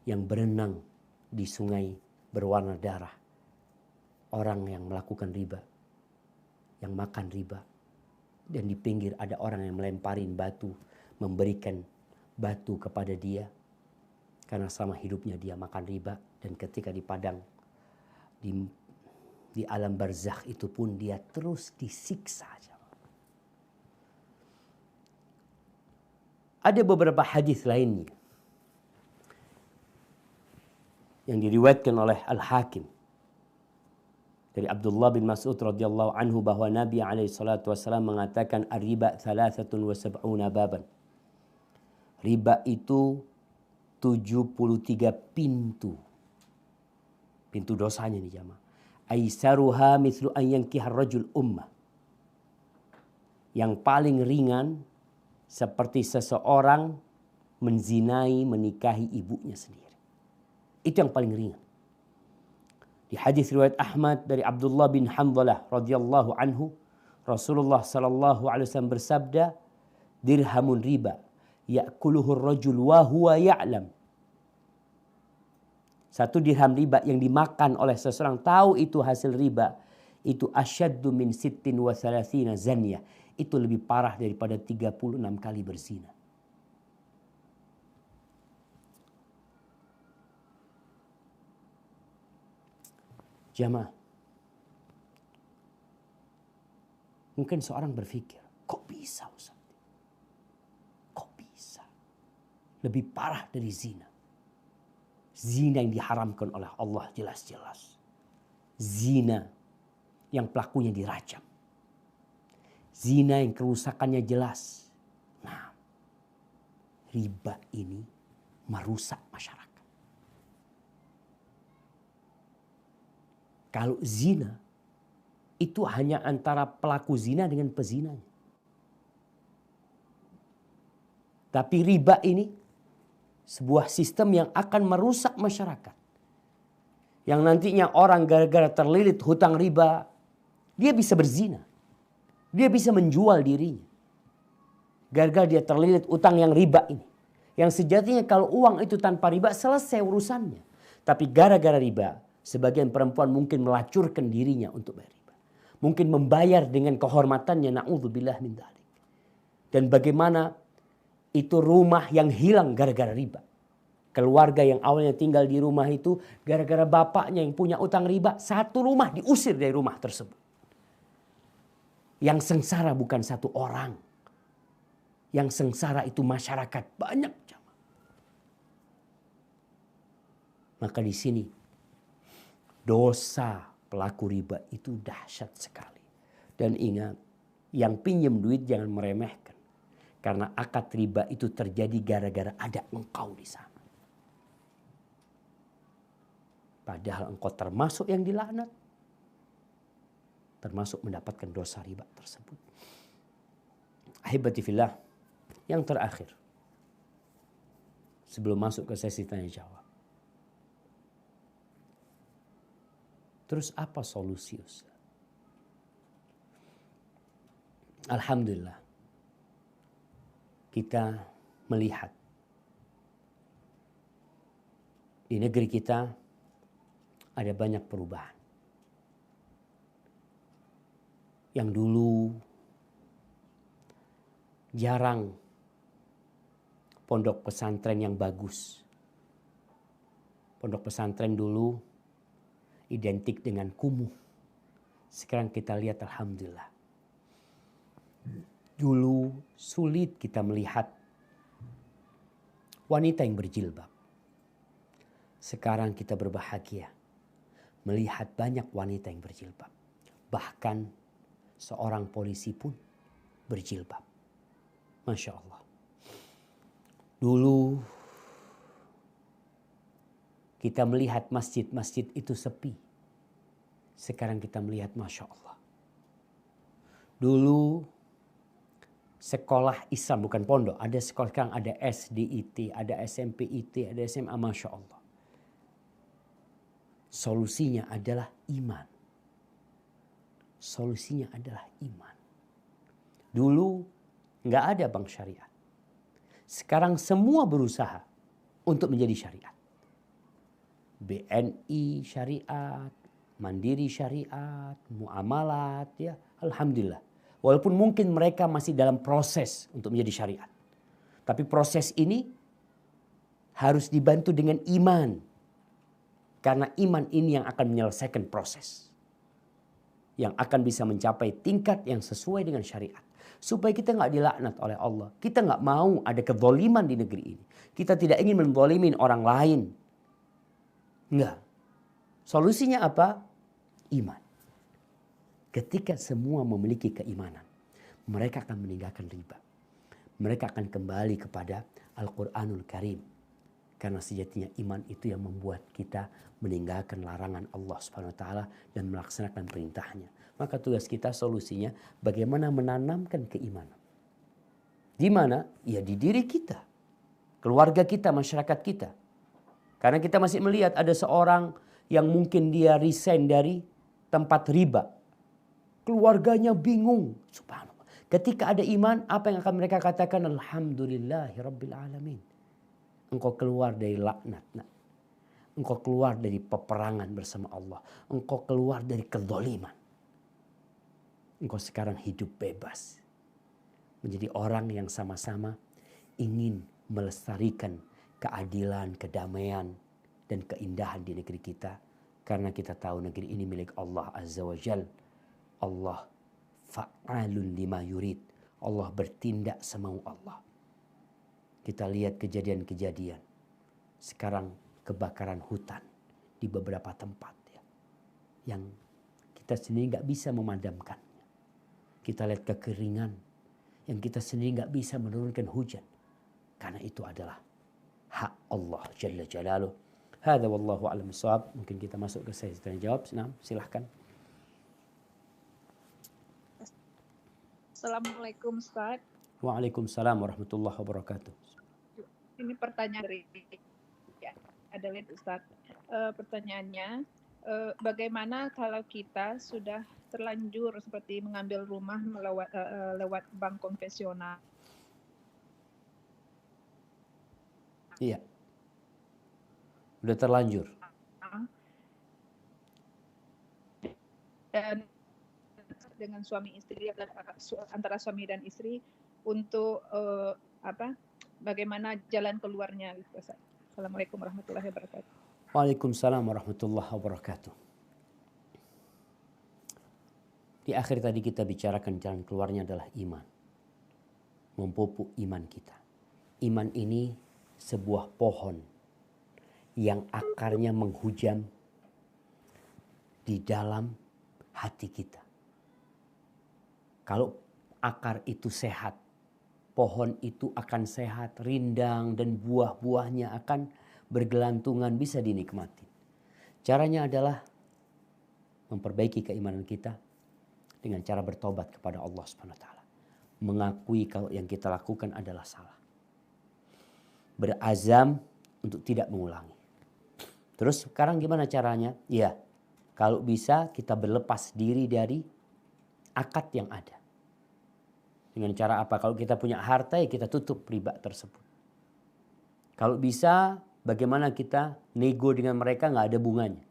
Yang berenang di sungai berwarna darah. Orang yang melakukan riba. Yang makan riba. Dan di pinggir ada orang yang melemparin batu. Memberikan batu kepada dia. Karena selama hidupnya dia makan riba. Dan ketika di padang. Di alam barzakh itu pun dia terus disiksa. Ada beberapa hadis lainnya. Yang diriwayatkan oleh Al-Hakim. Dari Abdullah bin Mas'ud radhiyallahu anhu bahwa Nabi SAW mengatakan ar-riba 73 baban. Riba itu 73 pintu. Pintu dosanya nih jamaah. Aisaruha mithlu an yankihar rajul ummah. Yang paling ringan seperti seseorang menzinai, menikahi ibunya sendiri. Itu yang paling ringan. Di hadis riwayat Ahmad dari Abdullah bin Hanzalah radhiyallahu anhu, Rasulullah sallallahu alaihi wasallam bersabda, dirhamun riba ya'kuluhu ar-rajul wa huwa ya'lam. Satu dirham riba yang dimakan oleh seseorang tahu itu hasil riba, itu asyaddu min 36 zanyah. Itu lebih parah daripada 36 kali berzina. Jamaah, mungkin seorang berpikir, kok bisa Ustaz? Kok bisa? Lebih parah dari zina. Zina yang diharamkan oleh Allah jelas-jelas. Zina yang pelakunya dirajam. Zina yang kerusakannya jelas. Nah, riba ini merusak masyarakat. Kalau zina, itu hanya antara pelaku zina dengan pezinanya. Tapi riba ini sebuah sistem yang akan merusak masyarakat. Yang nantinya orang gara-gara terlilit hutang riba, dia bisa berzina. Dia bisa menjual dirinya. Gara-gara dia terlilit utang yang riba ini. Yang sejatinya kalau uang itu tanpa riba selesai urusannya. Tapi gara-gara riba, sebagian perempuan mungkin melacurkan dirinya untuk bayar riba. Mungkin membayar dengan kehormatannya, na'udzubillah min dzalik. Dan bagaimana itu rumah yang hilang gara-gara riba. Keluarga yang awalnya tinggal di rumah itu gara-gara bapaknya yang punya utang riba, satu rumah diusir dari rumah tersebut. Yang sengsara bukan satu orang. Yang sengsara itu masyarakat banyak. Maka di sini dosa pelaku riba itu dahsyat sekali. Dan ingat, yang pinjam duit jangan meremehkan. Karena akad riba itu terjadi gara-gara ada engkau di sana. Padahal engkau termasuk yang dilaknat. Termasuk mendapatkan dosa riba tersebut. Ahibati fillah, yang terakhir. Sebelum masuk ke sesi tanya jawab. Terus apa solusi Ustaz? Alhamdulillah. Kita melihat di negeri kita ada banyak perubahan. Yang dulu jarang pondok pesantren yang bagus. Pondok pesantren dulu identik dengan kumuh. Sekarang kita lihat alhamdulillah. Dulu sulit kita melihat wanita yang berjilbab. Sekarang kita berbahagia melihat banyak wanita yang berjilbab. Bahkan seorang polisi pun berjilbab. Masya Allah. Dulu kita melihat masjid-masjid itu sepi. Sekarang kita melihat Masya Allah. Dulu sekolah Islam bukan pondok. Ada sekolah sekarang ada SDIT, ada SMP IT, ada SMA Masya Allah. Solusinya adalah iman. Solusinya adalah iman. Dulu nggak ada bank syariat. Sekarang semua berusaha untuk menjadi syariat. BNI syariat, Mandiri syariat, muamalat, ya alhamdulillah. Walaupun mungkin mereka masih dalam proses untuk menjadi syariat. Tapi proses ini harus dibantu dengan iman. Karena iman ini yang akan menyelesaikan proses. Yang akan bisa mencapai tingkat yang sesuai dengan syariat. Supaya kita nggak dilaknat oleh Allah. Kita nggak mau ada kezaliman di negeri ini. Kita tidak ingin menzalimin orang lain. Enggak. Solusinya apa? Iman. Ketika semua memiliki keimanan, mereka akan meninggalkan riba. Mereka akan kembali kepada Al-Quranul Karim. Karena sejatinya iman itu yang membuat kita meninggalkan larangan Allah Subhanahu wa taala dan melaksanakan perintahnya. Maka tugas kita solusinya bagaimana menanamkan keimanan. Di mana? Ya di diri kita. Keluarga kita, masyarakat kita. Karena kita masih melihat ada seorang yang mungkin dia resign dari tempat riba. Keluarganya bingung. Subhanallah. Ketika ada iman, apa yang akan mereka katakan? Alhamdulillahirabbil alamin. Engkau keluar dari laknat. Engkau keluar dari peperangan bersama Allah. Engkau keluar dari kezaliman. Engkau sekarang hidup bebas. Menjadi orang yang sama-sama ingin melestarikan keadilan, kedamaian, dan keindahan di negeri kita Karena kita tahu negeri ini milik Allah Azza wa Jal. Allah fa'alun lima yurid. Allah bertindak semau Allah. Kita lihat kejadian-kejadian. Sekarang kebakaran hutan di beberapa tempat ya, yang kita sendiri nggak bisa memadamkannya. Kita lihat kekeringan yang kita sendiri nggak bisa menurunkan hujan. Karena itu adalah hak Allah Jalla Jalaluh. Hadza wallahu a'lam bissawab. Mungkin kita masuk ke sesi tanya jawab. Nah, silahkan. Assalamualaikum Ustaz. Waalaikumsalam warahmatullahi wabarakatuh. Ini pertanyaan dari Adelaide Ustaz. Pertanyaannya, bagaimana kalau kita sudah terlanjur seperti mengambil rumah lewat bank konvensional? Iya. Udah terlanjur. Dan dengan suami istri, antara suami dan istri untuk bagaimana jalan keluarnya gitu, Ustaz. Assalamualaikum warahmatullahi wabarakatuh. Waalaikumsalam warahmatullahi wabarakatuh. Di akhir tadi kita bicarakan jalan keluarnya adalah iman. Memupuk iman kita. Iman ini sebuah pohon yang akarnya menghujam di dalam hati kita. Kalau akar itu sehat, pohon itu akan sehat, rindang dan buah-buahnya akan bergelantungan, bisa dinikmati. Caranya adalah memperbaiki keimanan kita dengan cara bertobat kepada Allah Subhanahu wa taala. Mengakui kalau yang kita lakukan adalah salah. Berazam untuk tidak mengulangi. Terus sekarang gimana caranya? Ya, kalau bisa kita berlepas diri dari akad yang ada. Dengan cara apa? Kalau kita punya harta ya kita tutup riba tersebut. Kalau bisa bagaimana kita nego dengan mereka nggak ada bunganya.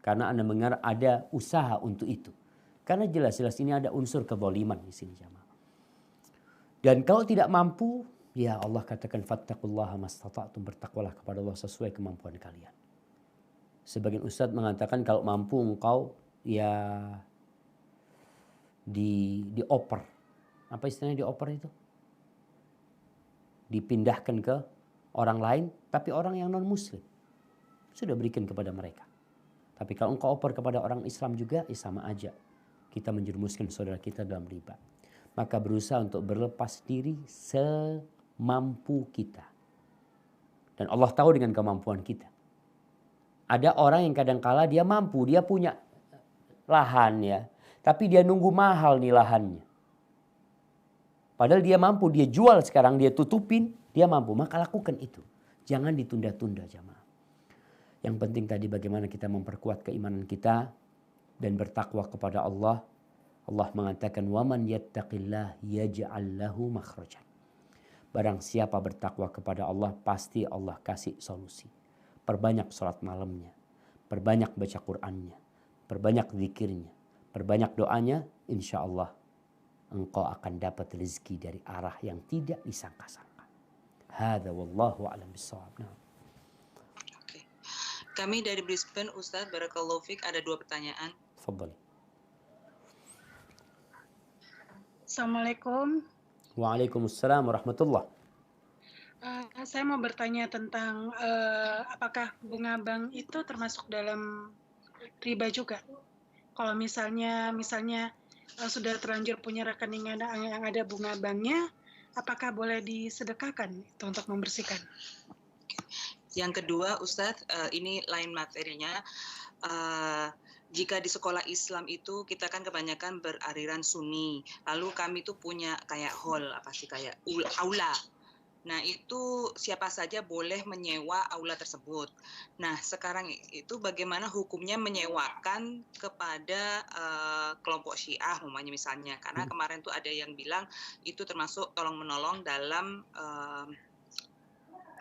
Karena Anda mendengar ada usaha untuk itu. Karena jelas-jelas ini ada unsur kezaliman di sini jamaah. Dan kalau tidak mampu, ya Allah katakan fattaqullaha mastata'tum, bertakwalah kepada Allah sesuai kemampuan kalian. Sebagian ustadz mengatakan kalau mampu engkau ya dioper. Apa istilahnya dioper itu? Dipindahkan ke orang lain, tapi orang yang non muslim. Sudah berikan kepada mereka. Tapi kalau engkau oper kepada orang Islam juga, ya sama aja. Kita menjerumuskan saudara kita dalam riba. Maka berusaha untuk berlepas diri semampu kita. Dan Allah tahu dengan kemampuan kita. Ada orang yang kadangkala dia mampu, dia punya lahan ya. Tapi dia nunggu mahal nih lahannya. Padahal dia mampu, dia jual sekarang, dia tutupin, dia mampu. Maka lakukan itu. Jangan ditunda-tunda jamaah. Yang penting tadi bagaimana kita memperkuat keimanan kita dan bertakwa kepada Allah. Allah mengatakan waman yattaqillah yaj'al lahu makhrajan. Barang siapa bertakwa kepada Allah pasti Allah kasih solusi. Perbanyak salat malamnya, perbanyak baca Qur'annya, perbanyak zikirnya, perbanyak doanya, insya Allah engkau akan dapat rezeki dari arah yang tidak disangka-sangka. Hadza wallahu a'lam bissawab. Oke. Kami dari Brisbane, Ustadz Barakallahu Fik, ada 2 pertanyaan. Tafadhali. Assalamualaikum. Waalaikumsalam warahmatullah. Saya mau bertanya tentang apakah bunga bank itu termasuk dalam riba juga? Kalau misalnya sudah terlanjur punya rekening yang ada bunga banknya, apakah boleh disedekahkan itu untuk membersihkan? Yang kedua, Ustadz, ini lain materinya. Jika di sekolah Islam itu kita kan kebanyakan beraliran Sunni. Lalu kami tuh punya kayak hall, kayak aula. Nah, itu siapa saja boleh menyewa aula tersebut. Nah, sekarang itu bagaimana hukumnya menyewakan kepada kelompok Syiah umpamanya misalnya. Karena kemarin tuh ada yang bilang itu termasuk tolong-menolong dalam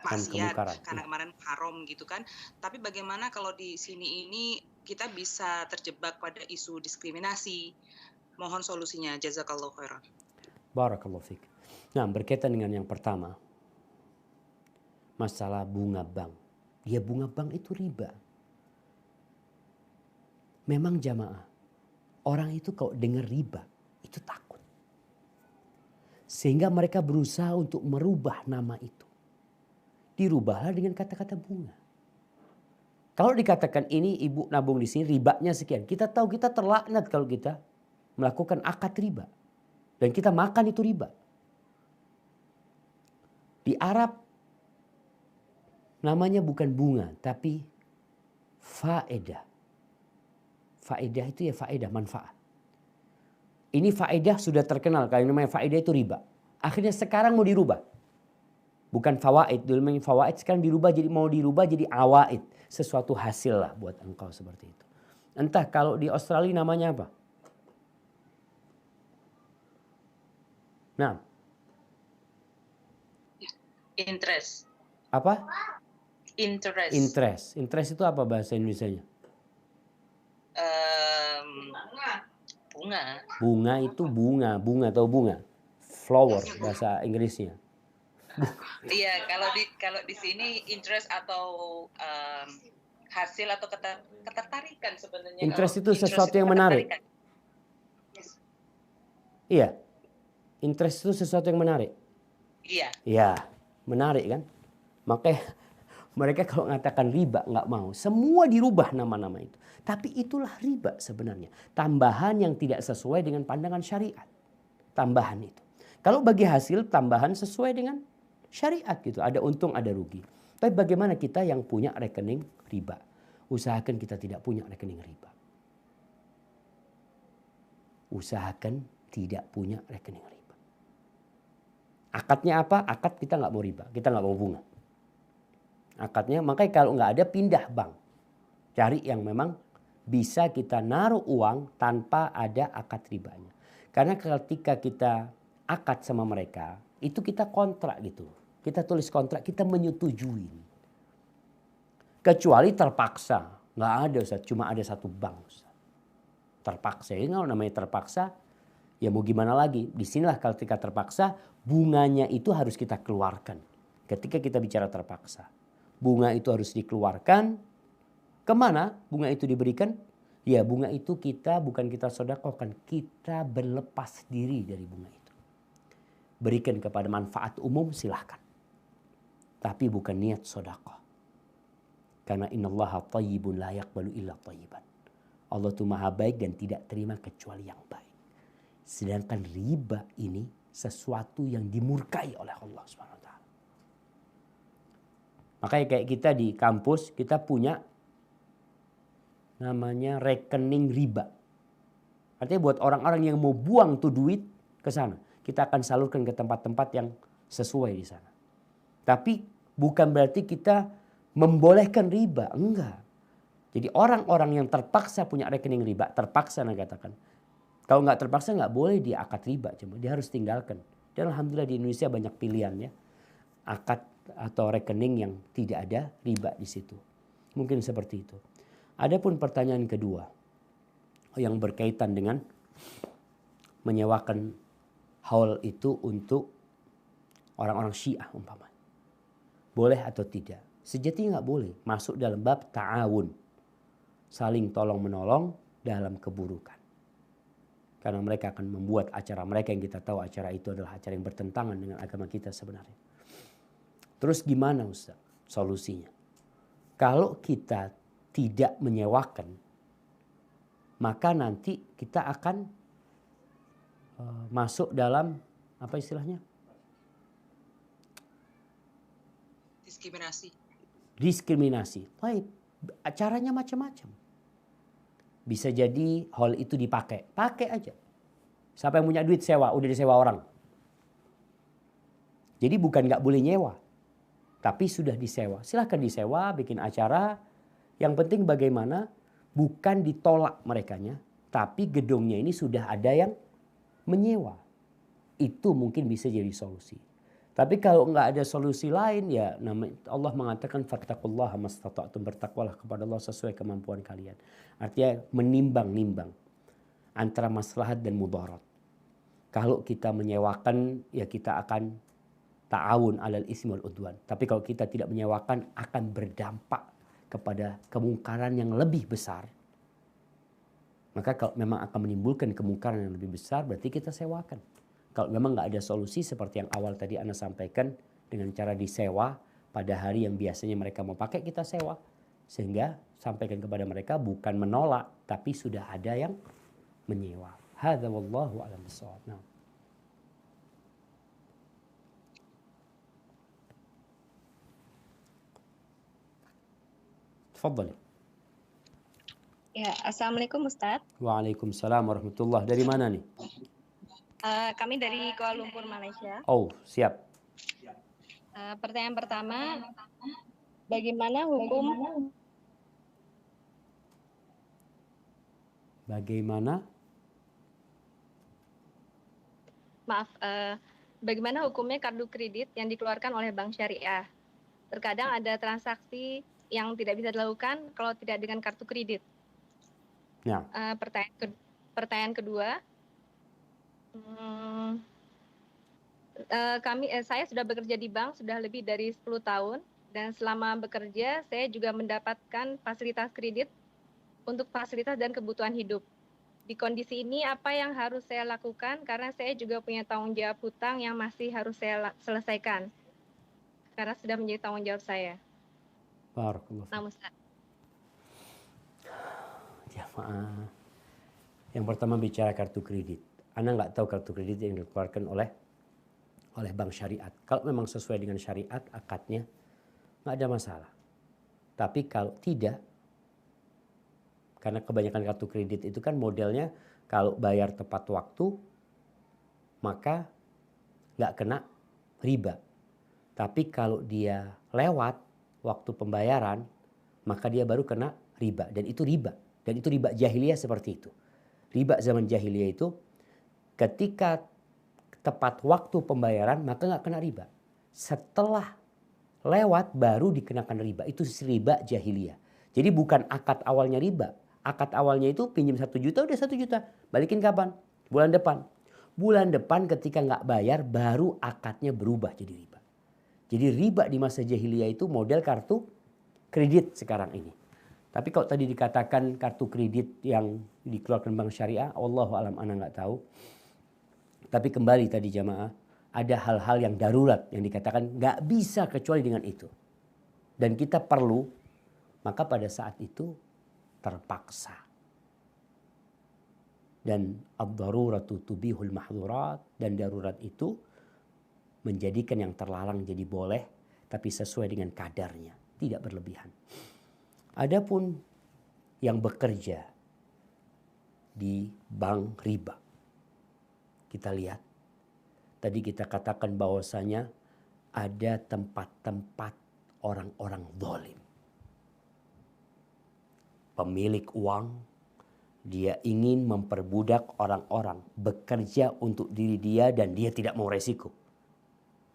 maksiat karena kemarin haram gitu kan. Tapi bagaimana kalau di sini ini kita bisa terjebak pada isu diskriminasi? Mohon solusinya. Jazakallahu khairan. Barakallahu fik. Nah, berkaitan dengan yang pertama, masalah bunga bank. Ya bunga bank itu riba. memang jamaah, orang itu kalau dengar riba itu takut. Sehingga mereka berusaha untuk merubah nama itu. Dirubahlah dengan kata-kata bunga. Kalau dikatakan ini ibu nabung di sini ribanya sekian. Kita tahu kita terlaknat kalau kita melakukan akad riba. Dan kita makan itu riba. Di Arab namanya bukan bunga tapi faedah. Faedah itu ya faedah, manfaat. Ini faedah sudah terkenal kalau namanya faedah itu riba. Akhirnya sekarang mau dirubah. Bukan fawaid, dulu namanya fawaid sekarang mau dirubah jadi awaid. Sesuatu hasil lah buat engkau seperti itu. Entah kalau di Australia namanya apa? Nah. Interest. Apa? Interest. Interest. Interest itu apa bahasa Indonesianya? Bunga. Bunga itu bunga. Bunga atau bunga? Flower bahasa Inggrisnya. Iya, kalau di sini interest atau hasil atau ketertarikan sebenarnya. Interest itu sesuatu yang menarik. Iya. Interest itu sesuatu yang menarik. Iya. Iya, menarik kan? Makanya mereka kalau mengatakan riba nggak mau. Semua dirubah nama-nama itu. Tapi itulah riba sebenarnya. Tambahan yang tidak sesuai dengan pandangan syariat. Tambahan itu. Kalau bagi hasil tambahan sesuai dengan syariat gitu. Ada untung, ada rugi. Tapi bagaimana kita yang punya rekening riba? Usahakan kita tidak punya rekening riba. Usahakan tidak punya rekening riba. Akadnya apa? Akad kita nggak mau riba. Kita nggak mau bunga. Akadnya, makanya kalau nggak ada pindah bank. Cari yang memang bisa kita naruh uang tanpa ada akad ribanya. Karena ketika kita akad sama mereka, itu kita kontrak gitu. Kita tulis kontrak, kita menyetujui. Kecuali terpaksa. Nggak ada Ustaz, cuma ada satu bank Ustaz. Terpaksa, ini kalau namanya terpaksa, ya mau gimana lagi. Disinilah ketika terpaksa, bunganya itu harus kita keluarkan. Ketika kita bicara terpaksa. Bunga itu harus dikeluarkan. Kemana bunga itu diberikan? Ya bunga itu bukan kita sedekahkan, kita berlepas diri dari bunga itu. Berikan kepada manfaat umum silahkan. Tapi bukan niat sedekah. Karena innallaha thayyibun la yaqbalu illa thayyiban. Allah itu maha baik dan tidak terima kecuali yang baik. Sedangkan riba ini sesuatu yang dimurkai oleh Allah SWT. Makanya kayak kita di kampus kita punya namanya rekening riba. Artinya buat orang-orang yang mau buang tuh duit ke sana. Kita akan salurkan ke tempat-tempat yang sesuai di sana. Tapi bukan berarti kita membolehkan riba. Enggak. Jadi orang-orang yang terpaksa punya rekening riba. Terpaksa nah katakan. Kalau nggak terpaksa nggak boleh dia akad riba. Cuma dia harus tinggalkan. Dan alhamdulillah di Indonesia banyak pilihannya. Akad atau rekening yang tidak ada riba di situ. Mungkin seperti itu. Adapun pertanyaan kedua yang berkaitan dengan menyewakan haul itu untuk orang-orang Syiah umpamanya. Boleh atau tidak? Sejatinya nggak boleh. Masuk dalam bab ta'awun. Saling tolong menolong dalam keburukan. Karena mereka akan membuat acara mereka yang kita tahu acara itu adalah acara yang bertentangan dengan agama kita sebenarnya. Terus gimana Ustaz solusinya? Kalau kita tidak menyewakan, maka nanti kita akan masuk dalam apa istilahnya? Diskriminasi. Baik, acaranya macam-macam. Bisa jadi hall itu dipakai, pakai aja. Siapa yang punya duit sewa, udah disewa orang. Jadi bukan nggak boleh nyewa, tapi sudah disewa. Silahkan disewa, bikin acara. Yang penting bagaimana bukan ditolak merekanya, tapi gedungnya ini sudah ada yang menyewa. Itu mungkin bisa jadi solusi. Tapi kalau nggak ada solusi lain ya Allah mengatakan fattaqullaha mastata'tum, bertakwalah kepada Allah sesuai kemampuan kalian. Artinya menimbang-nimbang antara maslahat dan mudarat. Kalau kita menyewakan ya kita akan ta'awun alal ismi wal udwan. Tapi kalau kita tidak menyewakan akan berdampak kepada kemungkaran yang lebih besar Maka kalau memang akan menimbulkan kemungkaran yang lebih besar, berarti kita sewakan. Kalau memang nggak ada solusi seperti yang awal tadi Anda sampaikan, dengan cara disewa pada hari yang biasanya mereka mau pakai, kita sewa. Sehingga sampaikan kepada mereka bukan menolak, tapi sudah ada yang menyewa. Hadza wallahu a'lam bishawab. Nah. Tafadhali. Ya, Assalamualaikum Ustadz. Waalaikumsalam warahmatullah. Dari mana nih? Kami dari Kuala Lumpur, Malaysia. Oh, siap. Pertanyaan pertama, bagaimana hukum bagaimana hukumnya kartu kredit yang dikeluarkan oleh bank syariah? Terkadang ada transaksi yang tidak bisa dilakukan kalau tidak dengan kartu kredit. Ya. Pertanyaan kedua, saya sudah bekerja di bank sudah lebih dari 10 tahun dan selama bekerja saya juga mendapatkan fasilitas kredit untuk fasilitas dan kebutuhan hidup. Di kondisi ini apa yang harus saya lakukan karena saya juga punya tanggung jawab hutang yang masih harus saya selesaikan karena sudah menjadi tanggung jawab saya. Barakallah. Nah, Ustaz. Jamaah. Yang pertama bicara kartu kredit. Anda nggak tahu kartu kredit yang dikeluarkan oleh bank syariat. Kalau memang sesuai dengan syariat akadnya nggak ada masalah. Tapi kalau tidak, karena kebanyakan kartu kredit itu kan modelnya kalau bayar tepat waktu maka nggak kena riba. Tapi kalau dia lewat waktu pembayaran maka dia baru kena riba, dan itu riba. Dan itu riba jahiliyah seperti itu. Riba zaman jahiliyah itu ketika tepat waktu pembayaran maka nggak kena riba. Setelah lewat baru dikenakan riba. Itu riba jahiliyah. Jadi bukan akad awalnya riba. Akad awalnya itu pinjam 1 juta udah 1 juta. Balikin kapan? Bulan depan. Bulan depan ketika nggak bayar baru akadnya berubah jadi riba. Jadi riba di masa jahiliyah itu model kartu kredit sekarang ini. Tapi kalau tadi dikatakan kartu kredit yang dikeluarkan bank syariah, Allahu alam, ana nggak tahu. Tapi kembali tadi jamaah, ada hal-hal yang darurat yang dikatakan nggak bisa kecuali dengan itu. Dan kita perlu, maka pada saat itu terpaksa. Dan ad-daruratu tubihul mahdhurat, dan darurat itu menjadikan yang terlarang jadi boleh, tapi sesuai dengan kadarnya, tidak berlebihan. Adapun yang bekerja di bank riba, kita lihat tadi kita katakan bahwasanya ada tempat-tempat orang-orang zalim. Pemilik uang, dia ingin memperbudak orang-orang, bekerja untuk diri dia dan dia tidak mau resiko.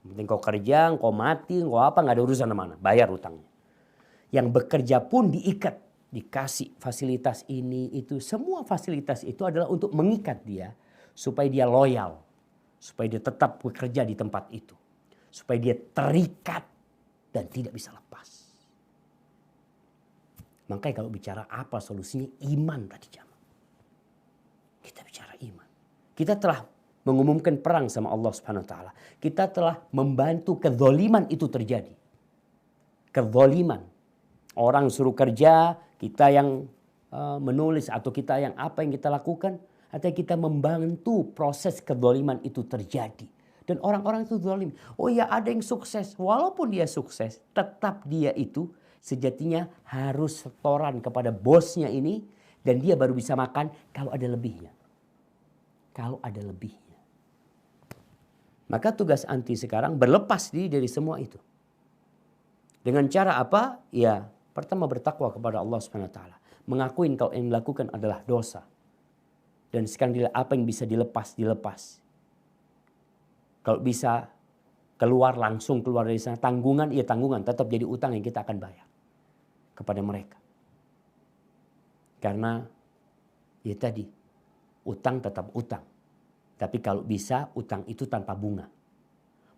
Penting kau kerja, kau mati, kau apa, nggak ada urusan mana, bayar hutangnya. Yang bekerja pun diikat, dikasih fasilitas ini, itu. Semua fasilitas itu adalah untuk mengikat dia supaya dia loyal. Supaya dia tetap bekerja di tempat itu. Supaya dia terikat dan tidak bisa lepas. Makanya kalau bicara apa solusinya, iman tadi jamaah. Kita bicara iman. Kita telah mengumumkan perang sama Allah Subhanahu wa taala. Kita telah membantu kezaliman itu terjadi. Kezaliman. Orang suruh kerja, kita yang menulis atau kita yang apa yang kita lakukan, atau kita membantu proses kezaliman itu terjadi. Dan orang-orang itu zalim. Oh ya, ada yang sukses. Walaupun dia sukses, tetap dia itu sejatinya harus setoran kepada bosnya ini, dan dia baru bisa makan kalau ada lebihnya. Kalau ada lebihnya. Maka tugas anti sekarang berlepas diri dari semua itu. Dengan cara apa? Ya, pertama bertakwa kepada Allah Subhanahu wa taala. Mengakuin kalau yang dilakukan adalah dosa. Dan sekarang apa yang bisa dilepas. Kalau bisa keluar langsung keluar dari sana. Tanggungan, ya tanggungan. Tetap jadi utang yang kita akan bayar kepada mereka. Karena ya tadi, utang tetap utang. Tapi kalau bisa utang itu tanpa bunga.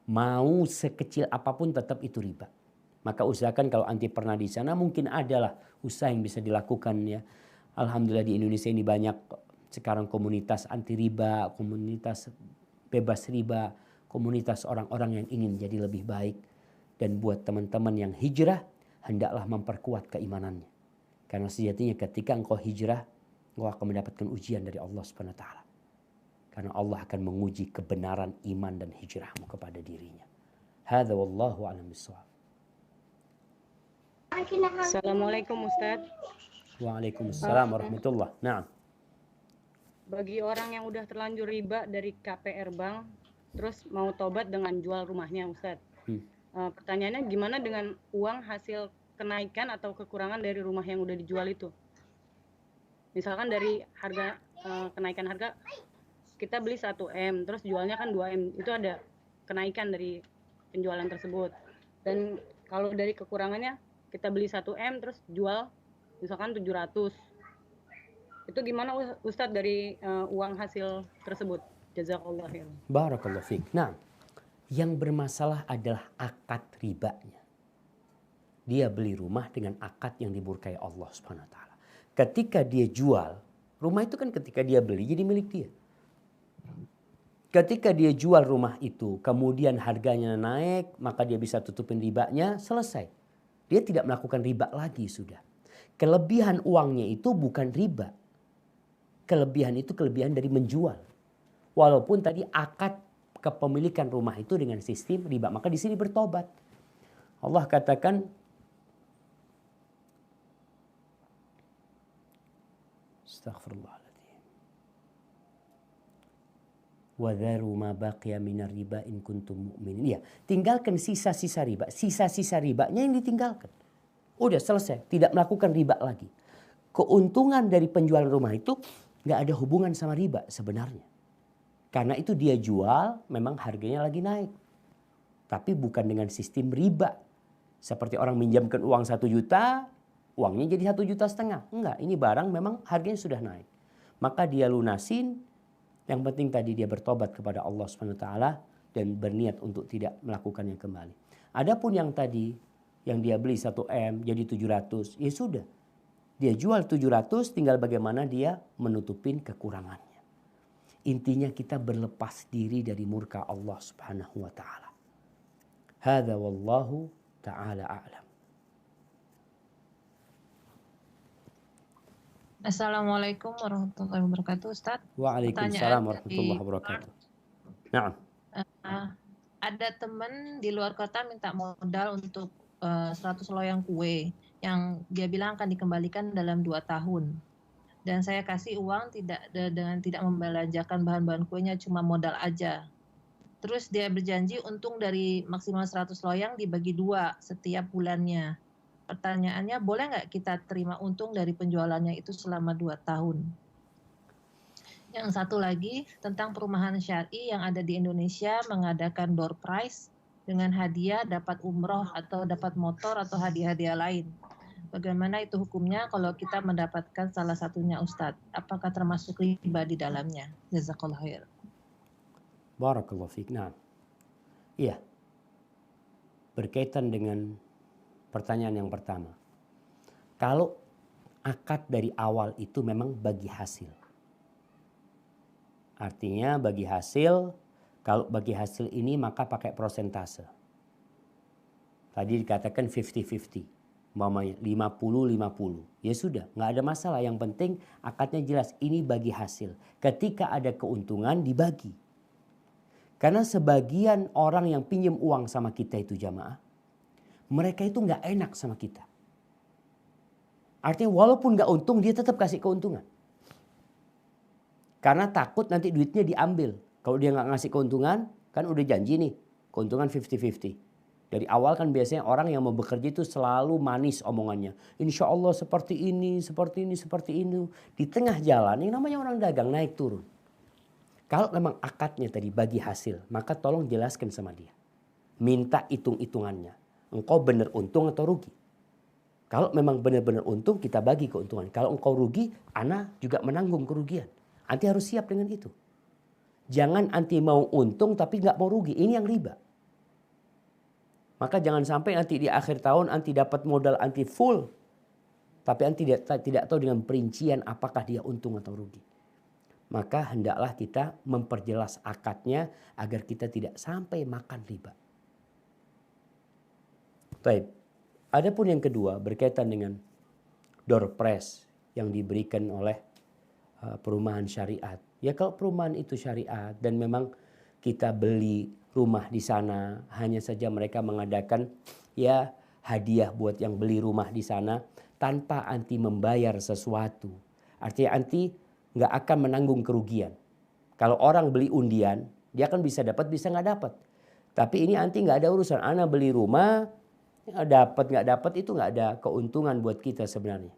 Mau sekecil apapun tetap itu riba. Maka usahakan kalau anti pernah di sana, mungkin adalah usaha yang bisa dilakukan ya. Alhamdulillah di Indonesia ini banyak sekarang komunitas anti riba, komunitas bebas riba, komunitas orang-orang yang ingin jadi lebih baik. Dan buat teman-teman yang hijrah, hendaklah memperkuat keimanannya. Karena sejatinya ketika engkau hijrah, engkau akan mendapatkan ujian dari Allah Subhanahu wa taala. Karena Allah akan menguji kebenaran iman dan hijrahmu kepada dirinya. Hadza wallahu a'lam bishawab. Assalamualaikum Ustaz. Waalaikumsalam warahmatullah. Nah, Bagi orang yang udah terlanjur riba dari KPR Bank, terus mau tobat dengan jual rumahnya Ustaz. Pertanyaannya gimana dengan uang hasil kenaikan atau kekurangan dari rumah yang udah dijual itu? Misalkan dari harga kenaikan harga, kita beli 1 M, terus jualnya kan 2 M, itu ada kenaikan dari penjualan tersebut. Dan kalau dari kekurangannya, kita beli 1 M, terus jual misalkan 700. Itu gimana Ustadz dari uang hasil tersebut? Jazakallah khairan. barakallahu fiik. Nah, yang bermasalah adalah akad ribanya. Dia beli rumah dengan akad yang dimurkai Allah Subhanahu wa taala. Ketika dia jual, rumah itu kan ketika dia beli jadi milik dia. Ketika dia jual rumah itu, kemudian harganya naik, maka dia bisa tutupin ribanya, selesai. Dia tidak melakukan riba lagi sudah. Kelebihan uangnya itu bukan riba. Kelebihan itu kelebihan dari menjual. Walaupun tadi akad kepemilikan rumah itu dengan sistem riba, maka di sini bertobat. Allah katakan, Astaghfirullah. Wadharu ma baqiya minar riba in kuntum mu'minin. Ya, tinggalkan sisa-sisa riba. Sisa-sisa ribanya yang ditinggalkan. Udah selesai, tidak melakukan riba lagi. Keuntungan dari penjualan rumah itu nggak ada hubungan sama riba sebenarnya. Karena itu dia jual, memang harganya lagi naik. Tapi bukan dengan sistem riba. Seperti orang minjamkan uang 1 juta, uangnya jadi 1,5 juta. Enggak, ini barang memang harganya sudah naik. Maka dia lunasin. Yang penting tadi dia bertobat kepada Allah SWT dan berniat untuk tidak melakukannya kembali. Adapun yang tadi yang dia beli 1 M jadi 700, ya sudah. Dia jual 700, tinggal bagaimana dia menutupin kekurangannya. Intinya kita berlepas diri dari murka Allah Subhanahu wa taala. Hadza wallahu taala a'lam. Assalamualaikum warahmatullahi wabarakatuh, Ustaz. Waalaikumsalam warahmatullahi wabarakatuh. Nah, ada teman di luar kota minta modal untuk 100 loyang kue yang dia bilang akan dikembalikan dalam 2 tahun. Dan saya kasih uang dengan tidak membelanjakan bahan-bahan kuenya, cuma modal aja. Terus dia berjanji untung dari maksimal 100 loyang dibagi 2 setiap bulannya. Pertanyaannya, boleh nggak kita terima untung dari penjualannya itu selama 2 tahun? Yang satu lagi, tentang perumahan syar'i yang ada di Indonesia mengadakan door prize dengan hadiah dapat umroh atau dapat motor atau hadiah-hadiah lain. Bagaimana itu hukumnya kalau kita mendapatkan salah satunya, Ustadz? Apakah termasuk riba di dalamnya? Jazakallah khair. Barakallahu fiik. Nah, iya. Berkaitan dengan pertanyaan yang pertama. Kalau akad dari awal itu memang bagi hasil. Artinya bagi hasil, kalau bagi hasil ini maka pakai prosentase. Tadi dikatakan 50-50. Mamanya 50-50. Ya sudah, nggak ada masalah. Yang penting akadnya jelas, ini bagi hasil. Ketika ada keuntungan dibagi. Karena sebagian orang yang pinjam uang sama kita itu jamaah, mereka itu nggak enak sama kita. Artinya walaupun nggak untung, dia tetap kasih keuntungan. Karena takut nanti duitnya diambil. Kalau dia nggak ngasih keuntungan, kan udah janji nih, keuntungan 50-50. Dari awal kan biasanya orang yang mau bekerja itu selalu manis omongannya. Insya Allah seperti ini, seperti ini, seperti ini. Di tengah jalan, yang namanya orang dagang naik turun. Kalau memang akadnya tadi bagi hasil, maka tolong jelaskan sama dia. Minta hitung-hitungannya. Engkau benar untung atau rugi. Kalau memang benar-benar untung, kita bagi keuntungan. Kalau engkau rugi, ana juga menanggung kerugian. Anti harus siap dengan itu. Jangan anti mau untung tapi nggak mau rugi. Ini yang riba. Maka jangan sampai nanti di akhir tahun anti dapat modal anti full. tapi anti tidak tahu dengan perincian apakah dia untung atau rugi. Maka hendaklah kita memperjelas akadnya agar kita tidak sampai makan riba. Baik. Adapun yang kedua berkaitan dengan door prize yang diberikan oleh perumahan syariat. Ya kalau perumahan itu syariat dan memang kita beli rumah di sana, hanya saja mereka mengadakan ya hadiah buat yang beli rumah di sana tanpa anti membayar sesuatu. Artinya anti nggak akan menanggung kerugian. Kalau orang beli undian, dia kan bisa dapat, bisa nggak dapat. Tapi ini anti nggak ada urusan. Ana beli rumah, dapat nggak dapat itu nggak ada keuntungan buat kita sebenarnya.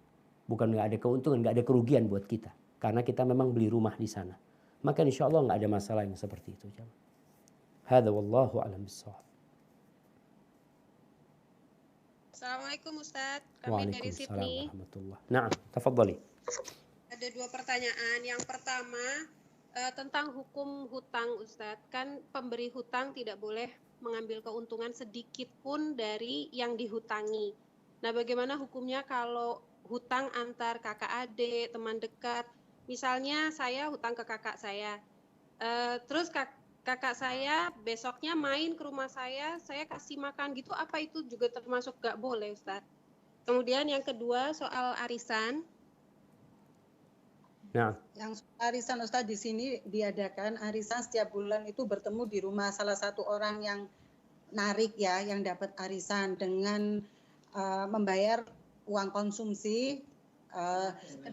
Bukan nggak ada keuntungan, nggak ada kerugian buat kita. Karena kita memang beli rumah di sana. Maka insya Allah nggak ada masalah yang seperti itu. Hadza wallahu a'lam bishawab. Assalamualaikum Ustaz, kami dari Sydney. Nah, tafadhali. Ada 2 pertanyaan. Yang pertama tentang hukum hutang Ustaz. Kan pemberi hutang tidak boleh mengambil keuntungan sedikit pun dari yang dihutangi. Nah, bagaimana hukumnya kalau hutang antar kakak adik, teman dekat? Misalnya saya hutang ke kakak saya, terus kakak saya besoknya main ke rumah saya kasih makan gitu, apa itu juga termasuk gak boleh Ustaz? Kemudian yang kedua soal arisan. Nah. Yang arisan Ustaz, di sini diadakan arisan setiap bulan itu bertemu di rumah salah satu orang yang narik ya, yang dapat arisan dengan membayar uang konsumsi.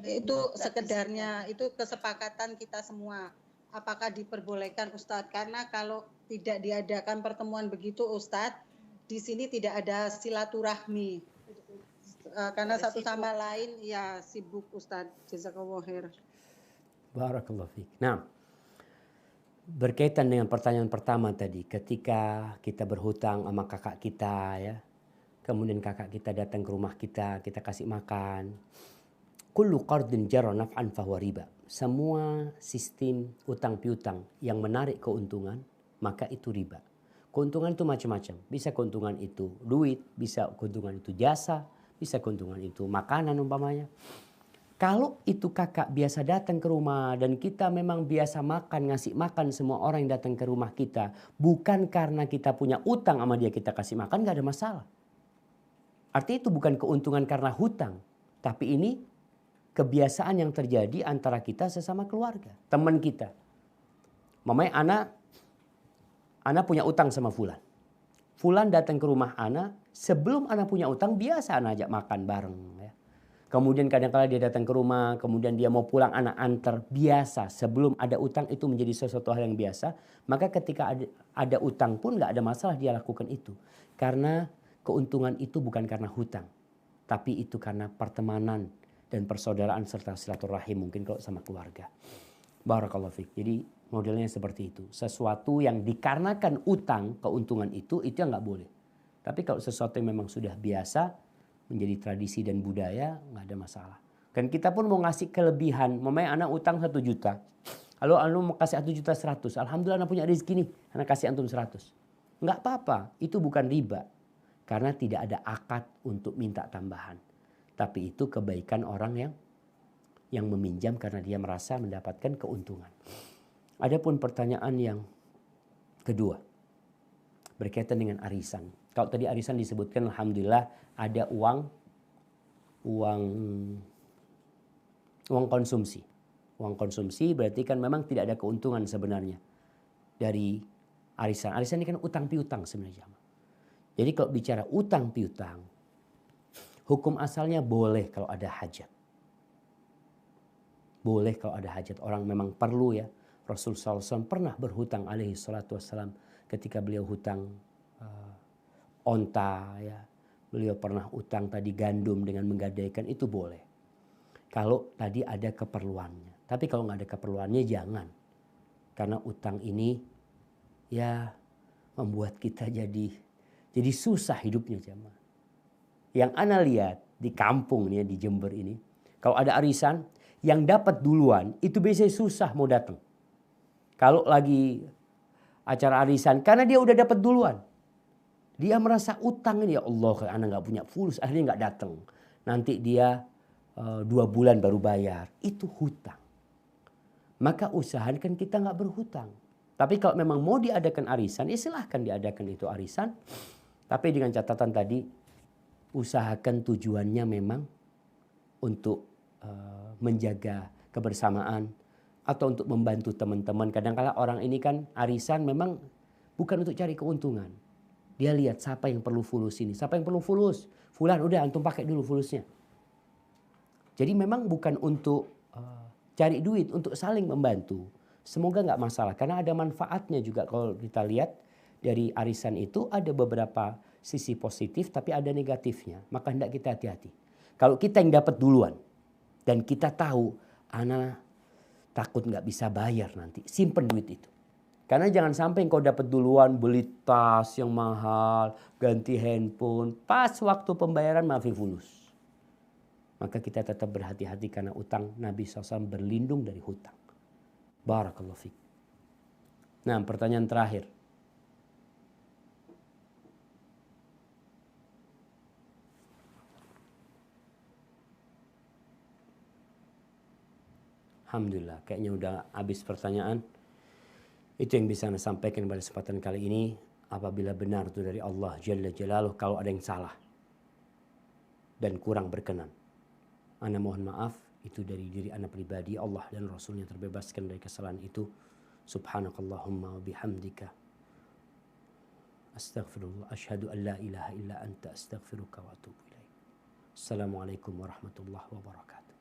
Itu sekedarnya, itu kesepakatan kita semua. Apakah diperbolehkan Ustadz? Karena kalau tidak diadakan pertemuan begitu Ustadz, di sini tidak ada silaturahmi. Karena satu sama lain ya sibuk Ustadz. Jazakallahu khair. Barakallahu fiik. Nah, berkaitan dengan pertanyaan pertama tadi, ketika kita berhutang sama kakak kita ya, kemudian kakak kita datang ke rumah kita, kita kasih makan. Kullu qardin jarra naf'an fahuwa riba. Semua sistem utang piutang yang menarik keuntungan, maka itu riba. Keuntungan itu macam-macam. Bisa keuntungan itu duit, bisa keuntungan itu jasa, bisa keuntungan itu makanan umpamanya. Kalau itu kakak biasa datang ke rumah dan kita memang biasa makan, ngasih makan semua orang yang datang ke rumah kita, bukan karena kita punya utang sama dia kita kasih makan, gak ada masalah. Artinya itu bukan keuntungan karena hutang, tapi ini kebiasaan yang terjadi antara kita sesama keluarga, teman kita. Mamanya Ana punya utang sama Fulan. Fulan datang ke rumah Ana, sebelum Ana punya utang biasa Ana ajak makan bareng. Ya. Kemudian kadang-kadang dia datang ke rumah, kemudian dia mau pulang Ana antar. Biasa, sebelum ada utang itu menjadi sesuatu hal yang biasa. Maka ketika ada utang pun gak ada masalah dia lakukan itu. Karena keuntungan itu bukan karena hutang, tapi itu karena pertemanan dan persaudaraan serta silaturahim mungkin kalau sama keluarga. Barakallahu fiik. Jadi modelnya seperti itu. Sesuatu yang dikarenakan utang, keuntungan itu yang nggak boleh. Tapi kalau sesuatu yang memang sudah biasa, menjadi tradisi dan budaya, nggak ada masalah. Dan kita pun mau ngasih kelebihan. Mamanya anak utang 1 juta. Lalu anu mau kasih 1.100.000. Alhamdulillah anak punya rezeki nih. Anak kasih antum 100. Nggak apa-apa. Itu bukan riba. Karena tidak ada akad untuk minta tambahan. Tapi itu kebaikan orang yang meminjam karena dia merasa mendapatkan keuntungan. Adapun pertanyaan yang kedua berkaitan dengan arisan. Kalau tadi arisan disebutkan alhamdulillah ada uang konsumsi. Uang konsumsi berarti kan memang tidak ada keuntungan sebenarnya dari arisan. Arisan ini kan utang piutang sebenarnya. Jadi kalau bicara utang piutang, hukum asalnya boleh kalau ada hajat. Boleh kalau ada hajat. Orang memang perlu ya. Rasul SAW pernah berhutang alaihi salatu wassalam ketika beliau hutang onta ya. Beliau pernah utang tadi gandum dengan menggadaikan, itu boleh. Kalau tadi ada keperluannya. Tapi kalau nggak ada keperluannya jangan. Karena utang ini ya membuat kita jadi susah hidupnya jemaah. Yang ana lihat di kampung nih di Jember ini, kalau ada arisan yang dapat duluan itu biasanya susah mau datang. Kalau lagi acara arisan karena dia udah dapat duluan. Dia merasa utang ini ya Allah, anak nggak punya fulus, akhirnya nggak datang. Nanti dia 2 bulan baru bayar. Itu hutang. Maka usahakan kita nggak berhutang. Tapi kalau memang mau diadakan arisan, ya silahkan diadakan itu arisan. Tapi dengan catatan tadi, usahakan tujuannya memang untuk menjaga kebersamaan atau untuk membantu teman-teman. Kadang-kala orang ini kan arisan memang bukan untuk cari keuntungan. Dia lihat siapa yang perlu fulus ini, siapa yang perlu fulus. Fulan udah antum pakai dulu fulusnya. Jadi memang bukan untuk cari duit, untuk saling membantu. Semoga nggak masalah karena ada manfaatnya juga. Kalau kita lihat dari arisan itu ada beberapa sisi positif tapi ada negatifnya. Maka hendak kita hati-hati. Kalau kita yang dapat duluan dan kita tahu ana takut nggak bisa bayar nanti, simpen duit itu. Karena jangan sampai kau dapat duluan beli tas yang mahal, ganti handphone, pas waktu pembayaran maafi fulus. Maka kita tetap berhati-hati karena utang. Nabi SAW berlindung dari hutang. Barakallahu fiik. Nah, pertanyaan terakhir. Alhamdulillah, kayaknya udah habis pertanyaan. Itu yang bisa Anda sampaikan pada kesempatan kali ini. Apabila benar itu dari Allah Jalla Jalaluh, kalau ada yang salah dan kurang berkenan, Ana mohon maaf. Itu dari diri Ana pribadi. Allah dan Rasulnya terbebaskan dari kesalahan itu. Subhanakallahumma wa bihamdika. Astaghfirullah. Asyhadu an la ilaha illa anta astaghfiruka wa atubu ilaik. Assalamualaikum warahmatullahi wabarakatuh.